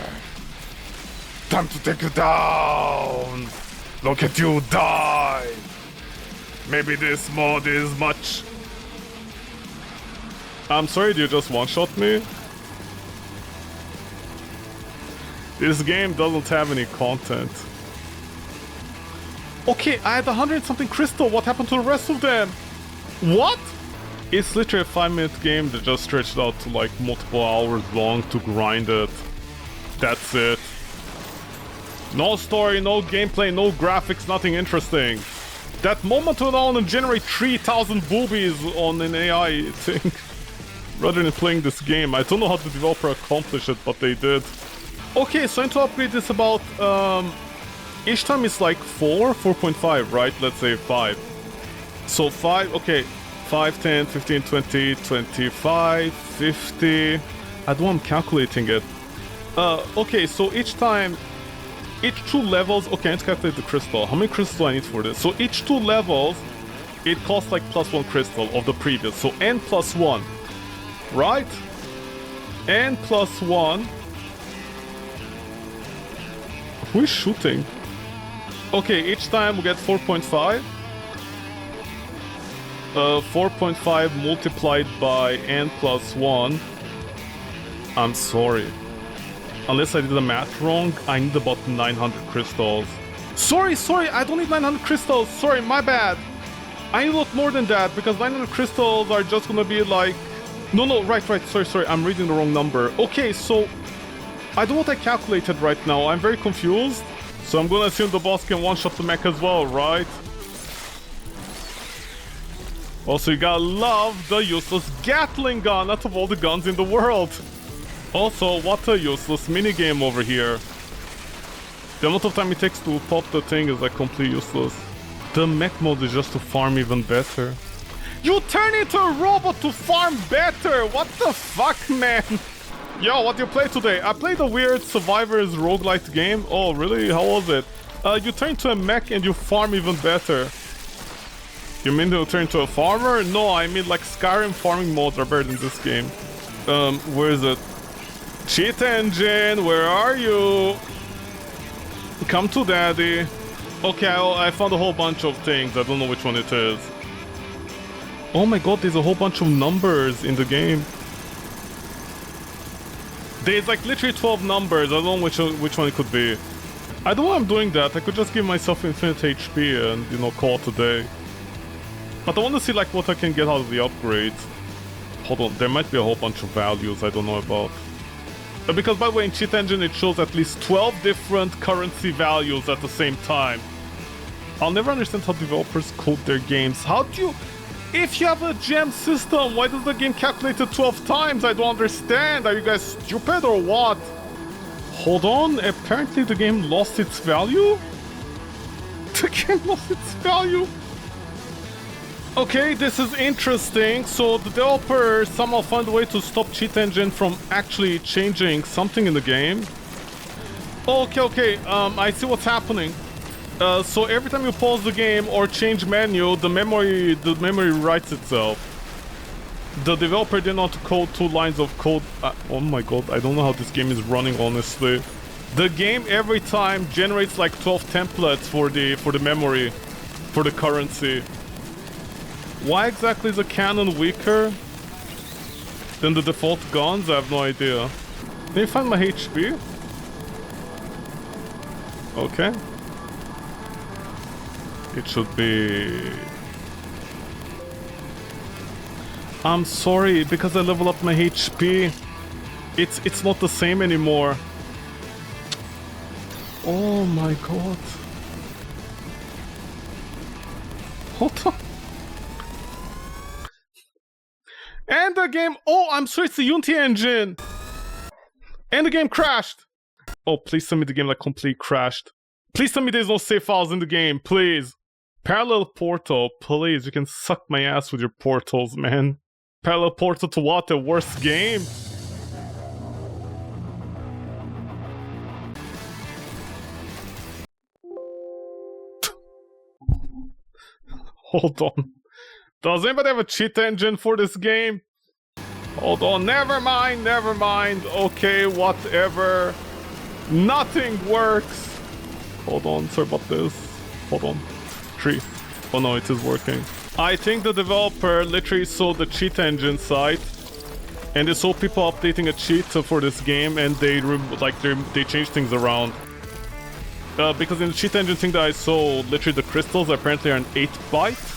Speaker 1: Time to take you down. Look at you die. Maybe this mod is much. I'm sorry, did you just one-shot me? This game doesn't have any content. Okay, I had 100-something crystal. What happened to the rest of them? What? It's literally a 5-minute game that just stretched out to like multiple hours long to grind it. That's it. No story, no gameplay, no graphics, nothing interesting. That moment when I want to generate 3,000 boobies on an AI thing. Rather than playing this game. I don't know how the developer accomplished it, but they did. Okay, so to upgrade this about, each time it's like 4.5, right? Let's say 5. So 5, okay. 5, 10, 15, 20, 25, 50... I don't know, I'm calculating it. Okay, so each time... Each 2 levels... Okay, let's calculate the crystal. How many crystals do I need for this? So each 2 levels, it costs like +1 crystal of the previous. So n plus 1. Right? N plus 1... Who is shooting? Okay, each time we get 4.5. 4.5 multiplied by n plus 1. I'm sorry. Unless I did the math wrong, I need about 900 crystals. Sorry, I don't need 900 crystals. Sorry, my bad. I need a lot more than that, because 900 crystals are just gonna be like... No, right, sorry, I'm reading the wrong number. Okay, so... I don't know what I calculated right now. I'm very confused. So I'm gonna assume the boss can one-shot the mech as well, right? Also, you gotta love the useless Gatling gun out of all the guns in the world. Also, what a useless minigame over here. The amount of time it takes to pop the thing is like completely useless. The mech mode is just to farm even better. You turn into a robot to farm better! What the fuck, man? Yo, what do you play today? I played a weird Survivors roguelite game. Oh, really? How was it? You turn into a mech and you farm even better. You mean to turn into a farmer? No, I mean like Skyrim farming modes are better than this game. Where is it? Cheat engine, where are you? Come to daddy. Okay, I found a whole bunch of things. I don't know which one it is. Oh my god, there's a whole bunch of numbers in the game. There's like literally 12 numbers. I don't know which one it could be. I don't know why I'm doing that. I could just give myself infinite HP and, you know, call it a day. But I want to see like what I can get out of the upgrades. Hold on, there might be a whole bunch of values I don't know about. Because by the way, in Cheat Engine it shows at least 12 different currency values at the same time. I'll never understand how developers code their games. How do you... If you have a gem system, why does the game calculate it 12 times? I don't understand. Are you guys stupid or what? Hold on, apparently the game lost its value? The game lost its value? Okay, this is interesting. So the developer somehow found a way to stop Cheat Engine from actually changing something in the game. Okay, I see what's happening. So every time you pause the game or change menu, the memory writes itself. The developer did not code 2 lines of code. Oh my god, I don't know how this game is running, honestly. The game every time generates like 12 templates for the memory, for the currency. Why exactly is a cannon weaker than the default guns? I have no idea. Can you find my HP? Okay. It should be... I'm sorry, because I level up my HP. It's not the same anymore. Oh my god. Hold on. And the game... Oh, I'm sorry, it's the Unity engine! And the game crashed! Oh, please tell me the game like completely crashed. Please tell me there's no save files in the game, please! Parallel Portal, please, you can suck my ass with your portals, man. Parallel Portal to what? A worse game? Hold on. Does anybody have a cheat engine for this game? Hold on, never mind. Okay, whatever. Nothing works. Hold on, sorry about this. Hold on. 3. Oh no, it is working. I think the developer literally saw the cheat engine site, and they saw people updating a cheat for this game, and they changed things around. Because in the cheat engine thing that I saw, literally the crystals apparently are an 8-byte.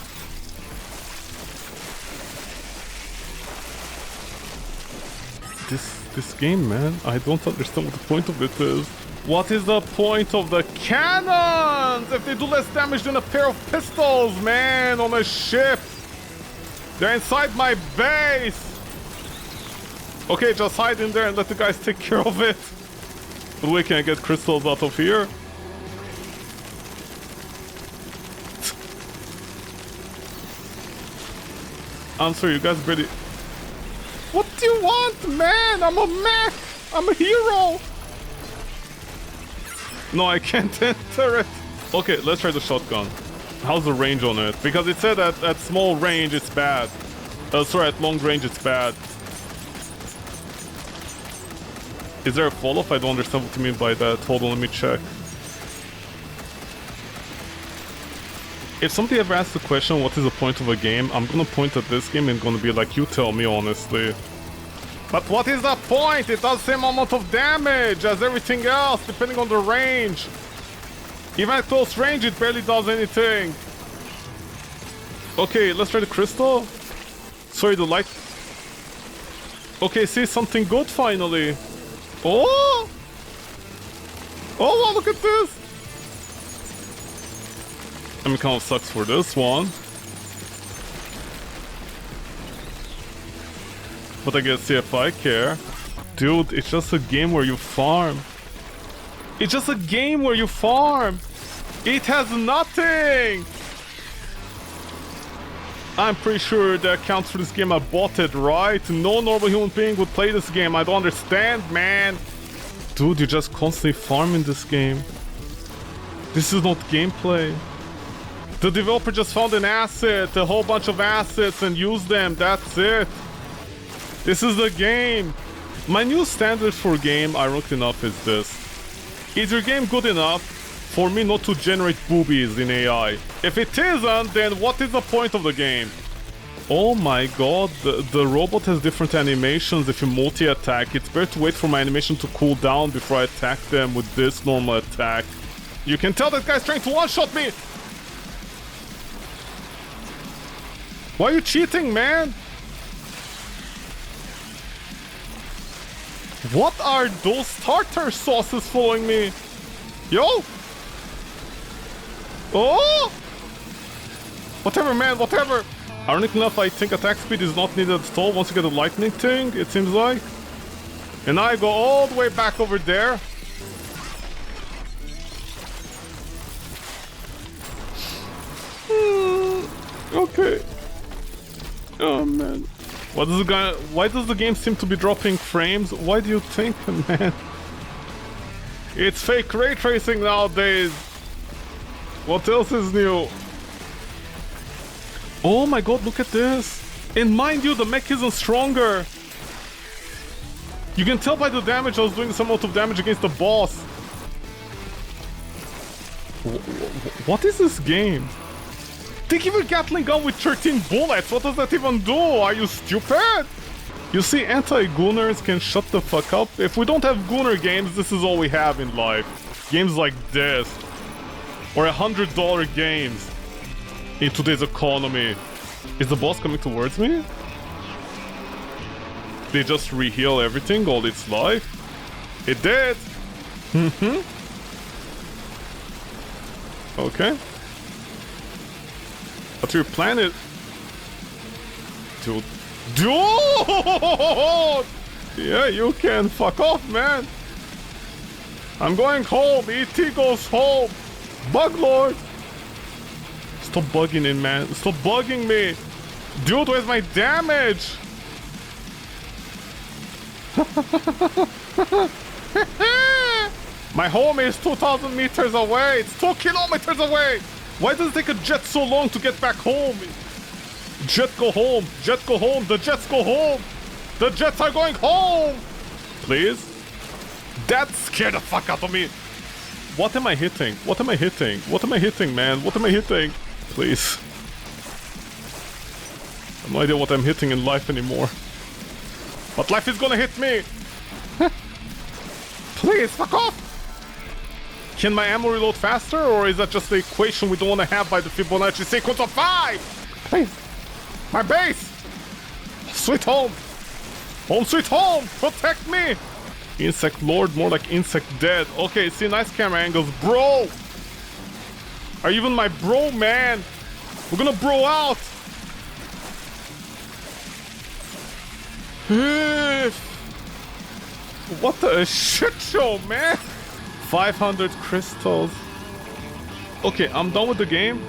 Speaker 1: This game, man, I don't understand what the point of it is. What is the point of the cannons if they do less damage than a pair of pistols, man, on a ship? They're inside my base. Okay, just hide in there and let the guys take care of it. But wait, can I get crystals out of here? I'm sorry, you guys barely... What do you want, man? I'm a mech! I'm a hero! No, I can't enter it. Okay, let's try the shotgun. How's the range on it? Because it said that at small range it's bad. Sorry, at long range it's bad. Is there a fall-off? I don't understand what you mean by that. Hold on, let me check. If somebody ever asks the question, what is the point of a game? I'm gonna point at this game and gonna be like, you tell me honestly. But what is the point? It does the same amount of damage as everything else, depending on the range. Even at close range, it barely does anything. Okay, let's try the crystal. Sorry, the light. Okay, see, something good finally. Oh! Oh, wow, look at this! I mean, kind of sucks for this one. But I guess, yeah, if I care. Dude, it's just a game where you farm. It's just a game where you farm. It has nothing! I'm pretty sure that counts for this game. I bought it, right? No normal human being would play this game. I don't understand, man. Dude, you're just constantly farming this game. This is not gameplay. The developer just found an asset, a whole bunch of assets, and used them. That's it. This is the game. My new standard for game, ironically enough, is this. Is your game good enough for me not to generate boobies in AI? If it isn't, then what is the point of the game? Oh my god, the robot has different animations if you multi-attack. It's better to wait for my animation to cool down before I attack them with this normal attack. You can tell that guy's trying to one-shot me! Why are you cheating, man? What are those tartar sauces following me? Yo! Oh! Whatever, man, whatever. Ironically enough, I think attack speed is not needed at all once you get a lightning thing, it seems like. And I go all the way back over there. Okay. Oh man. Why does the game seem to be dropping frames? Why do you think, man? It's fake ray tracing nowadays. What else is new? Oh my god, look at this. And mind you, the mech isn't stronger. You can tell by the damage I was doing some amount of damage against the boss. What is this game? They give a Gatling gun with 13 bullets. What does that even do? Are you stupid? You see, anti-gooners can shut the fuck up. If we don't have gooner games, this is all we have in life. Games like this. Or $100 games. In today's economy. Is the boss coming towards me? They just re-heal everything all its life? It did! Okay. But your planet... Dude. Dude! Yeah, you can fuck off, man. I'm going home. E.T. goes home. Bug Lord. Stop bugging in, man. Stop bugging me. Dude, where's my damage? My home is 2,000 meters away. It's 2 kilometers away. Why does it take a jet so long to get back home? Jet go home. Jet go home. The jets go home. The jets are going home. Please? That scared the fuck out of me. What am I hitting? What am I hitting? What am I hitting, man? What am I hitting? Please. I have no idea what I'm hitting in life anymore. But life is gonna hit me. Please, fuck off. Can my ammo reload faster, or is that just the equation we don't want to have by the Fibonacci sequence of 5? Please. My base. Sweet home. Home sweet home. Protect me. Insect Lord, more like Insect Dead. Okay, see, nice camera angles. Bro! Are you even my bro, man? We're gonna bro out! What a shit show, man! 500 crystals. Okay, I'm done with the game.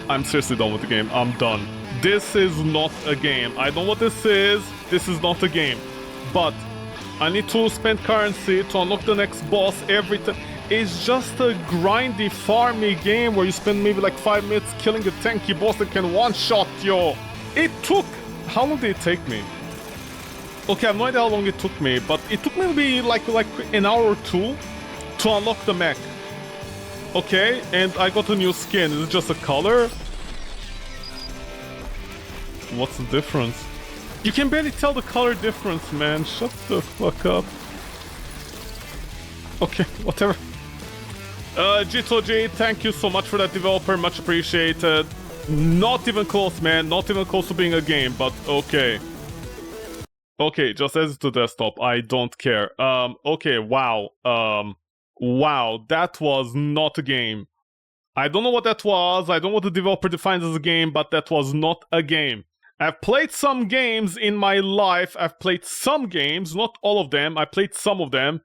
Speaker 1: I'm seriously done with the game. I'm done. This is not a game. I know what this is. This is not a game. But I need to spend currency to unlock the next boss every time. It's just a grindy, farmy game where you spend maybe like 5 minutes killing a tanky boss that can one-shot you. It took... How long did it take me? Okay, I have no idea how long it took me, but it took me maybe like an hour or two to unlock the mech. Okay, and I got a new skin. Is it just a color? What's the difference? You can barely tell the color difference, man. Shut the fuck up. Okay, whatever. G2G, thank you so much for that, developer. Much appreciated. Not even close, man. Not even close to being a game, but okay. Okay, just as to desktop. I don't care. Okay, wow. Wow, that was not a game. I don't know what that was. I don't know what the developer defines as a game, but that was not a game. I've played some games in my life. I've played some games, not all of them. I played some of them.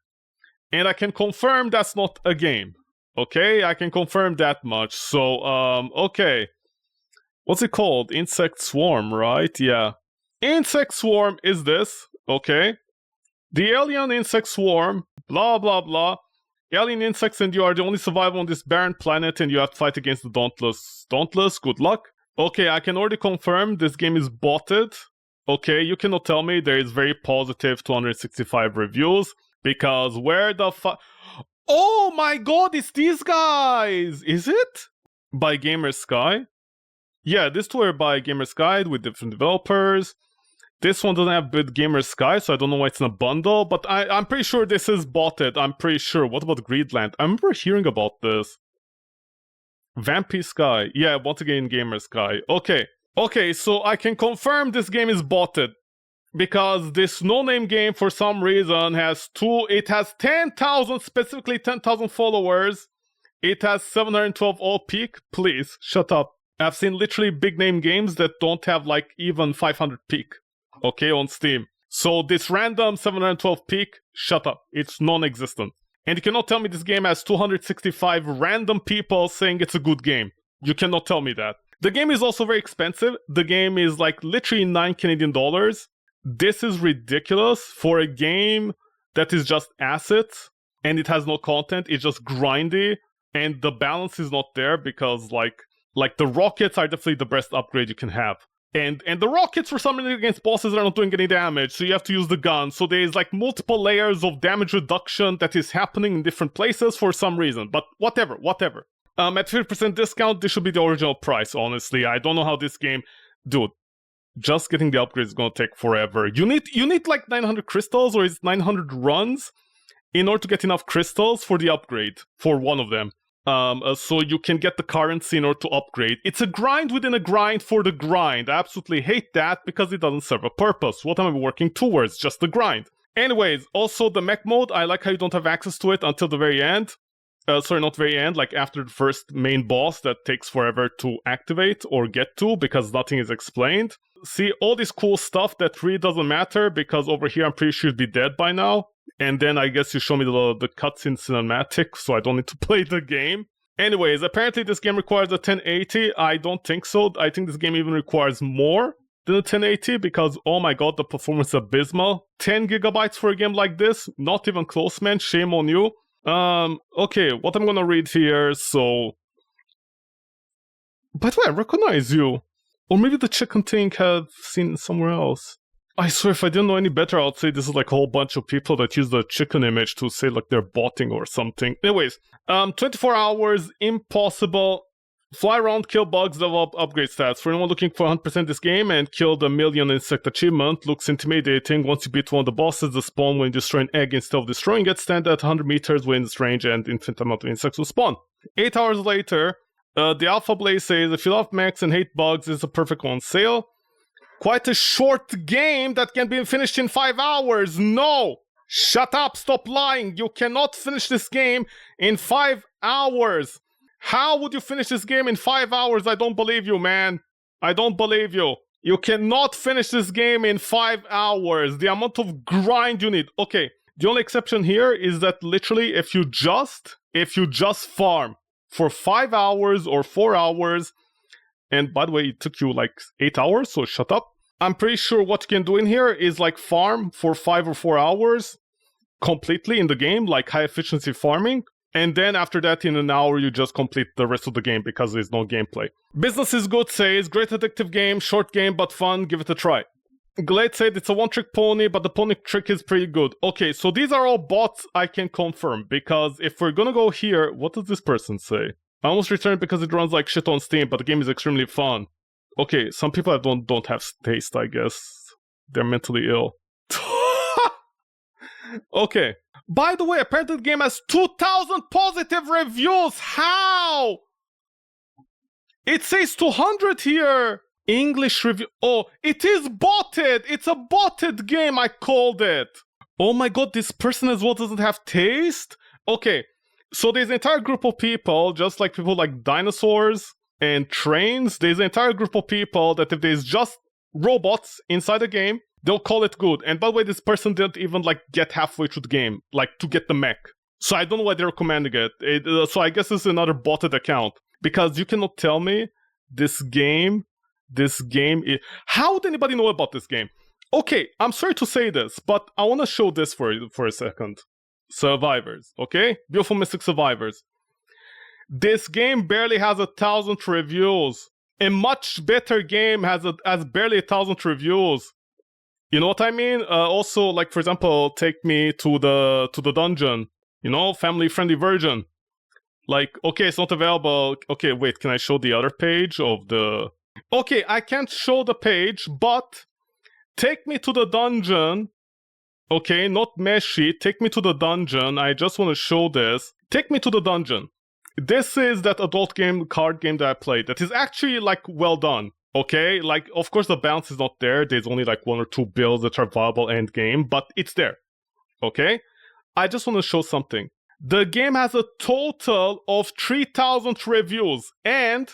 Speaker 1: And I can confirm that's not a game. Okay, I can confirm that much. So, okay. What's it called? Insect Swarm, right? Yeah. Insect Swarm is this. Okay. The alien insect swarm, blah, blah, blah. Alien insects and you are the only survivor on this barren planet and you have to fight against the Dauntless. Dauntless, good luck. Okay, I can already confirm this game is botted. Okay, you cannot tell me there is very positive 265 reviews. Because where the fuck... Oh my god, it's these guys! Is it? By Gamer Sky? Yeah, these two are by Gamer Sky with different developers. This one doesn't have good Gamer Sky, so I don't know why it's in a bundle, but I'm pretty sure this is botted. I'm pretty sure. What about Greedland? I remember hearing about this. Vampy Sky. Yeah, once again, Gamer Sky. Okay. Okay, so I can confirm this game is botted. Because this no-name game, for some reason, it has 10,000, specifically 10,000 followers. It has 712 all peak. Please, shut up. I've seen literally big-name games that don't have, like, even 500 peak. Okay, on Steam. So this random 712 peak, shut up. It's non-existent. And you cannot tell me this game has 265 random people saying it's a good game. You cannot tell me that. The game is also very expensive. The game is like literally 9 Canadian dollars. This is ridiculous for a game that is just assets and it has no content. It's just grindy and the balance is not there because like the rockets are definitely the best upgrade you can have. And the rockets for some reason against bosses are not doing any damage, so you have to use the gun. So there's like multiple layers of damage reduction that is happening in different places for some reason. But whatever. At 50% discount, this should be the original price, honestly. I don't know how this game... Dude, just getting the upgrade is gonna take forever. You need like 900 crystals, or is it 900 runs in order to get enough crystals for the upgrade, for one of them. So you can get the currency in order to upgrade. It's a grind within a grind for the grind. I absolutely hate that because it doesn't serve a purpose. What am I working towards? Just the grind. Anyways, also the mech mode, I like how you don't have access to it until the very end. Sorry, not very end, like after the first main boss that takes forever to activate or get to because nothing is explained. See, all this cool stuff that really doesn't matter because over here I'm pretty sure you'd be dead by now. And then I guess you show me the cutscene cinematic, so I don't need to play the game. Anyways, apparently this game requires a 1080. I don't think so. I think this game even requires more than a 1080 because, oh my god, the performance is abysmal. 10 gigabytes for a game like this? Not even close, man. Shame on you. Okay, what I'm gonna read here, so... By the way, I recognize you. Or maybe the chicken thing have seen somewhere else. I swear, if I didn't know any better, I'd say this is like a whole bunch of people that use the chicken image to say like they're botting or something. Anyways, 24 hours, impossible. Fly around, kill bugs, develop upgrade stats. For anyone looking for 100% this game and kill the million insect achievement, looks intimidating. Once you beat one of the bosses, the spawn when you destroy an egg instead of destroying it, stand at 100 meters within its range and infinite amount of insects will spawn. 8 hours later, the Alpha Blaze says, if you love mechs and hate bugs, it's a perfect on sale. Quite a short game that can be finished in 5 hours. No! Shut up, stop lying. You cannot finish this game in 5 hours. How would you finish this game in 5 hours? I don't believe you, man. I don't believe you. You cannot finish this game in 5 hours. The amount of grind you need. Okay, the only exception here is that literally if you just farm for 5 hours or 4 hours, and by the way, it took you like 8 hours, so shut up. I'm pretty sure what you can do in here is like farm for 5 or 4 hours completely in the game, like high efficiency farming. And then after that, in an hour, you just complete the rest of the game because there's no gameplay. Business is good says, great addictive game, short game but fun, give it a try. Glade said it's a one-trick pony, but the pony trick is pretty good. Okay, so these are all bots I can confirm, because if we're gonna go here, what does this person say? I almost returned because it runs like shit on Steam, but the game is extremely fun. Okay, some people don't have taste, I guess. They're mentally ill. Okay. By the way, apparently the game has 2,000 positive reviews. How? It says 200 here. English review. Oh, it is botted. It's a botted game, I called it. Oh my god, this person as well doesn't have taste? Okay, so there's an entire group of people, just like people like dinosaurs and trains. There's an entire group of people that if there's just robots inside the game, they'll call it good. And by the way, this person didn't even like get halfway through the game, like to get the mech. So I don't know why they're recommending it. So I guess this is another botted account. Because you cannot tell me this game how would anybody know about this game? Okay, I'm sorry to say this, but I want to show this for a second. Survivors, okay? Beautiful Mystic Survivors. This game barely has 1,000 reviews. A much better game has barely 1,000 reviews. You know what I mean? Also, like for example, take me to the dungeon. You know, family-friendly version. Like, okay, it's not available. Okay, wait, can I show the other page of the... Okay, I can't show the page, but take me to the dungeon. Okay, not Meshy. Take me to the dungeon. I just want to show this. Take me to the dungeon. This is that adult game, card game that I played. That is actually, like, well done. Okay? Like, of course, the balance is not there. There's only, like, 1 or 2 builds that are viable end game, but it's there. Okay? I just want to show something. The game has a total of 3,000 reviews, and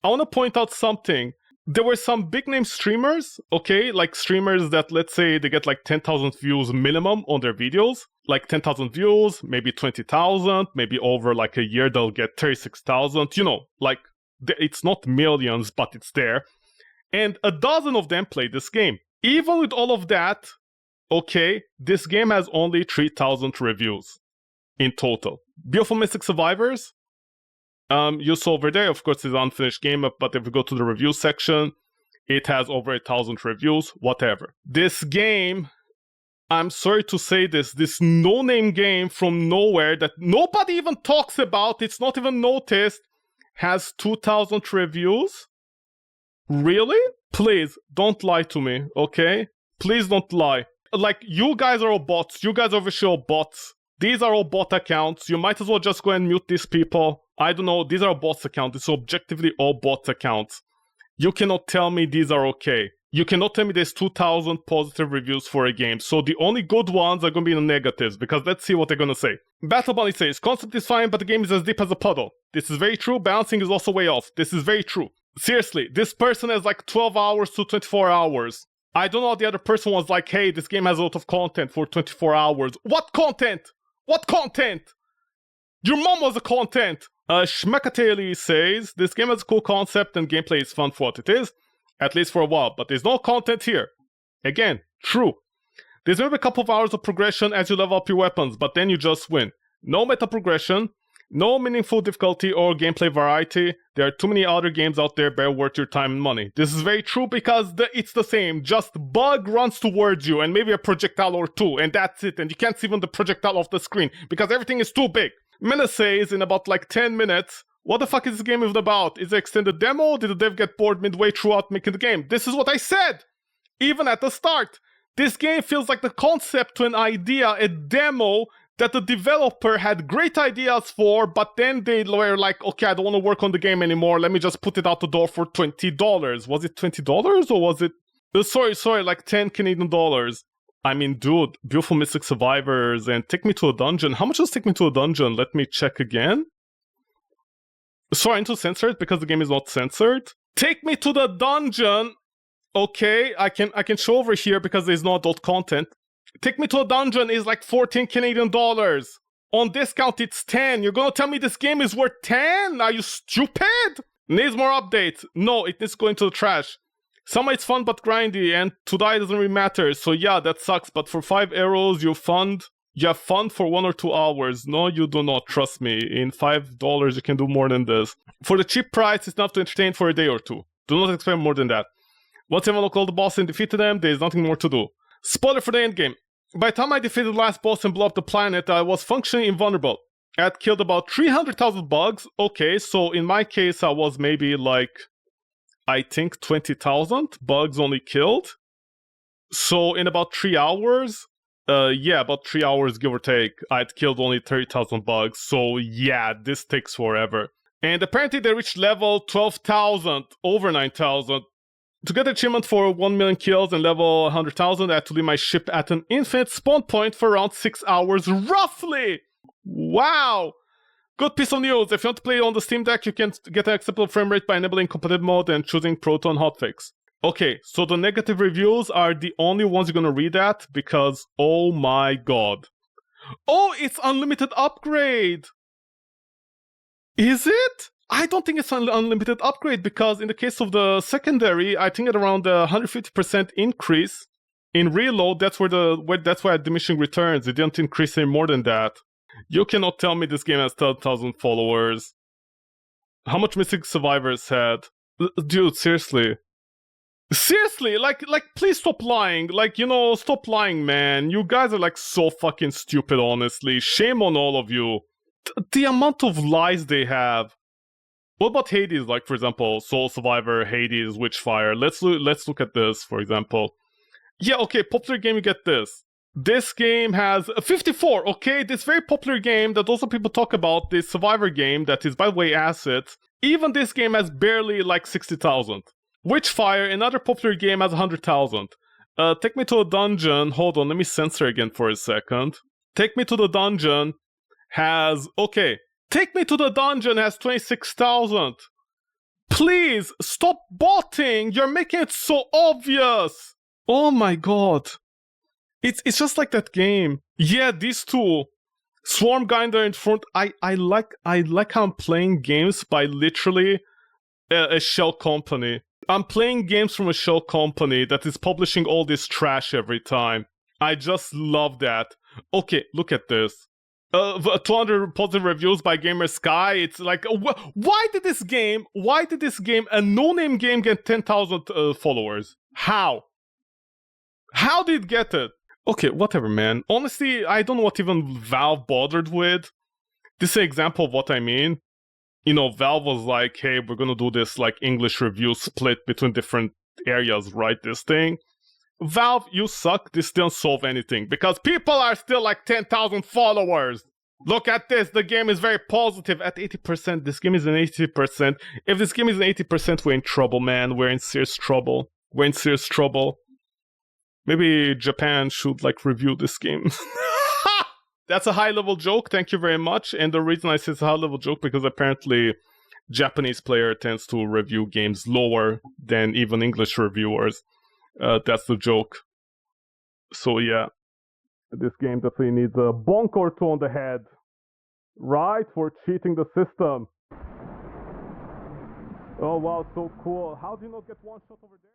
Speaker 1: I want to point out something. There were some big name streamers, okay, like streamers that, let's say, they get like 10,000 views minimum on their videos, like 10,000 views, maybe 20,000, maybe over like a year they'll get 36,000, you know, like it's not millions, but it's there. And a dozen of them played this game. Even with all of that, okay, this game has only 3,000 reviews in total. Beautiful Mystic Survivors. You saw over there, of course, it's an unfinished game, but if you go to the review section, it has over 1,000 reviews, whatever. This game, I'm sorry to say this no-name game from nowhere that nobody even talks about, it's not even noticed, has 2,000 reviews? Really? Please, don't lie to me, okay? Please don't lie. Like, you guys are all bots. You guys are official bots. These are all bot accounts. You might as well just go and mute these people. I don't know, these are bots accounts. It's objectively all bot accounts. You cannot tell me these are okay. You cannot tell me there's 2,000 positive reviews for a game. So the only good ones are going to be the negatives, because let's see what they're going to say. Battle Bunny says, concept is fine, but the game is as deep as a puddle. This is very true. Balancing is also way off. This is very true. Seriously, this person has like 12 hours to 24 hours. I don't know, the other person was like, hey, this game has a lot of content for 24 hours. What content? What content? Your mom was a content! Shmekateli says, this game has a cool concept and gameplay is fun for what it is, at least for a while, but there's no content here. Again, true. There's maybe a couple of hours of progression as you level up your weapons, but then you just win. No meta progression. No meaningful difficulty or gameplay variety. There are too many other games out there better worth your time and money. This is very true because it's the same. Just bug runs towards you and maybe a projectile or two, and that's it. And you can't see even the projectile off the screen because everything is too big. Mina says in about like 10 minutes, what the fuck is this game even about? Is it an extended demo? Did the dev get bored midway throughout making the game? This is what I said! Even at the start. This game feels like the concept to an idea, a demo that the developer had great ideas for, but then they were like, okay, I don't want to work on the game anymore, let me just put it out the door for $20. Was it $20 or was it... sorry, like 10 Canadian dollars. I mean, dude, Beautiful Mystic Survivors and Take Me to a Dungeon. How much does Take Me to a Dungeon? Let me check again. Sorry, I need to censor it because the game is not censored. Take Me to the Dungeon. Okay, I can show over here because there's no adult content. Take Me to a Dungeon is like 14 Canadian dollars. On discount, it's 10. You're gonna tell me this game is worth 10? Are you stupid? Needs more updates. No, it needs to go into the trash. Some it's fun but grindy, and to die doesn't really matter. So yeah, that sucks. But for 5 euros, you have fun for 1 or 2 hours. No, you do not. Trust me. In $5, you can do more than this. For the cheap price, it's enough to entertain for a day or two. Do not expect more than that. Once everyone called the boss and defeated them, there is nothing more to do. Spoiler for the endgame. By the time I defeated the last boss and blew up the planet, I was functionally invulnerable. I had killed about 300,000 bugs. Okay, so in my case, I was maybe like, I think 20,000 bugs only killed. So in about 3 hours, about 3 hours give or take, I'd killed only 30,000 bugs. So yeah, this takes forever. And apparently they reached level 12,000, over 9,000. To get the achievement for 1 million kills and level 100,000, I had to leave my ship at an infinite spawn point for around 6 hours, roughly! Wow! Good piece of news. If you want to play on the Steam Deck, you can get an acceptable frame rate by enabling competitive mode and choosing Proton hotfix. Okay, so the negative reviews are the only ones you're gonna read at because, oh my god. Oh, it's unlimited upgrade! Is it? I don't think it's an unlimited upgrade because in the case of the secondary, I think at around the 150% increase in reload, that's where diminishing returns. It didn't increase any more than that. You cannot tell me this game has 12,000 followers. How much Mystic Survivors had? Dude, seriously. Seriously, like, please stop lying. Like, you know, stop lying, man. You guys are like so fucking stupid, honestly. Shame on all of you. The amount of lies they have. What about Hades? Like, for example, Soul Survivor, Hades, Witchfire. Let's look at this, for example. Yeah, okay, popular game, you get this. This game has 54, okay? This very popular game that also people talk about, this Survivor game that is, by the way, assets. Even this game has barely, like, 60,000. Witchfire, another popular game, has 100,000. Take Me to a Dungeon. Hold on, let me censor again for a second. Take Me to the Dungeon has... Okay. Take Me to the Dungeon has 26,000. Please, stop botting. You're making it so obvious. Oh my god. It's just like that game. Yeah, these two. Swarm Grinder in front. I like how I'm playing games by literally a shell company. I'm playing games from a shell company that is publishing all this trash every time. I just love that. Okay, look at this. 200 positive reviews by Gamer Sky. It's like, why did this game, a no-name game, get 10,000 followers? How? How did it get it? Okay, whatever, man. Honestly, I don't know what even Valve bothered with. This is an example of what I mean. You know, Valve was like, hey, we're gonna do this, like, English review split between different areas, right? This thing. Valve, you suck. This didn't solve anything because people are still like 10,000 followers. Look at this. The game is very positive at 80%. This game is an 80%. If this game is an 80%, we're in trouble, man. We're in serious trouble. Maybe Japan should like review this game. That's a high-level joke. Thank you very much. And the reason I say it's a high-level joke because apparently Japanese player tends to review games lower than even English reviewers. That's the joke. So yeah, this game definitely needs a bonk or two on the head. Right, for cheating the system. Oh wow, so cool. How do you not get one shot over there?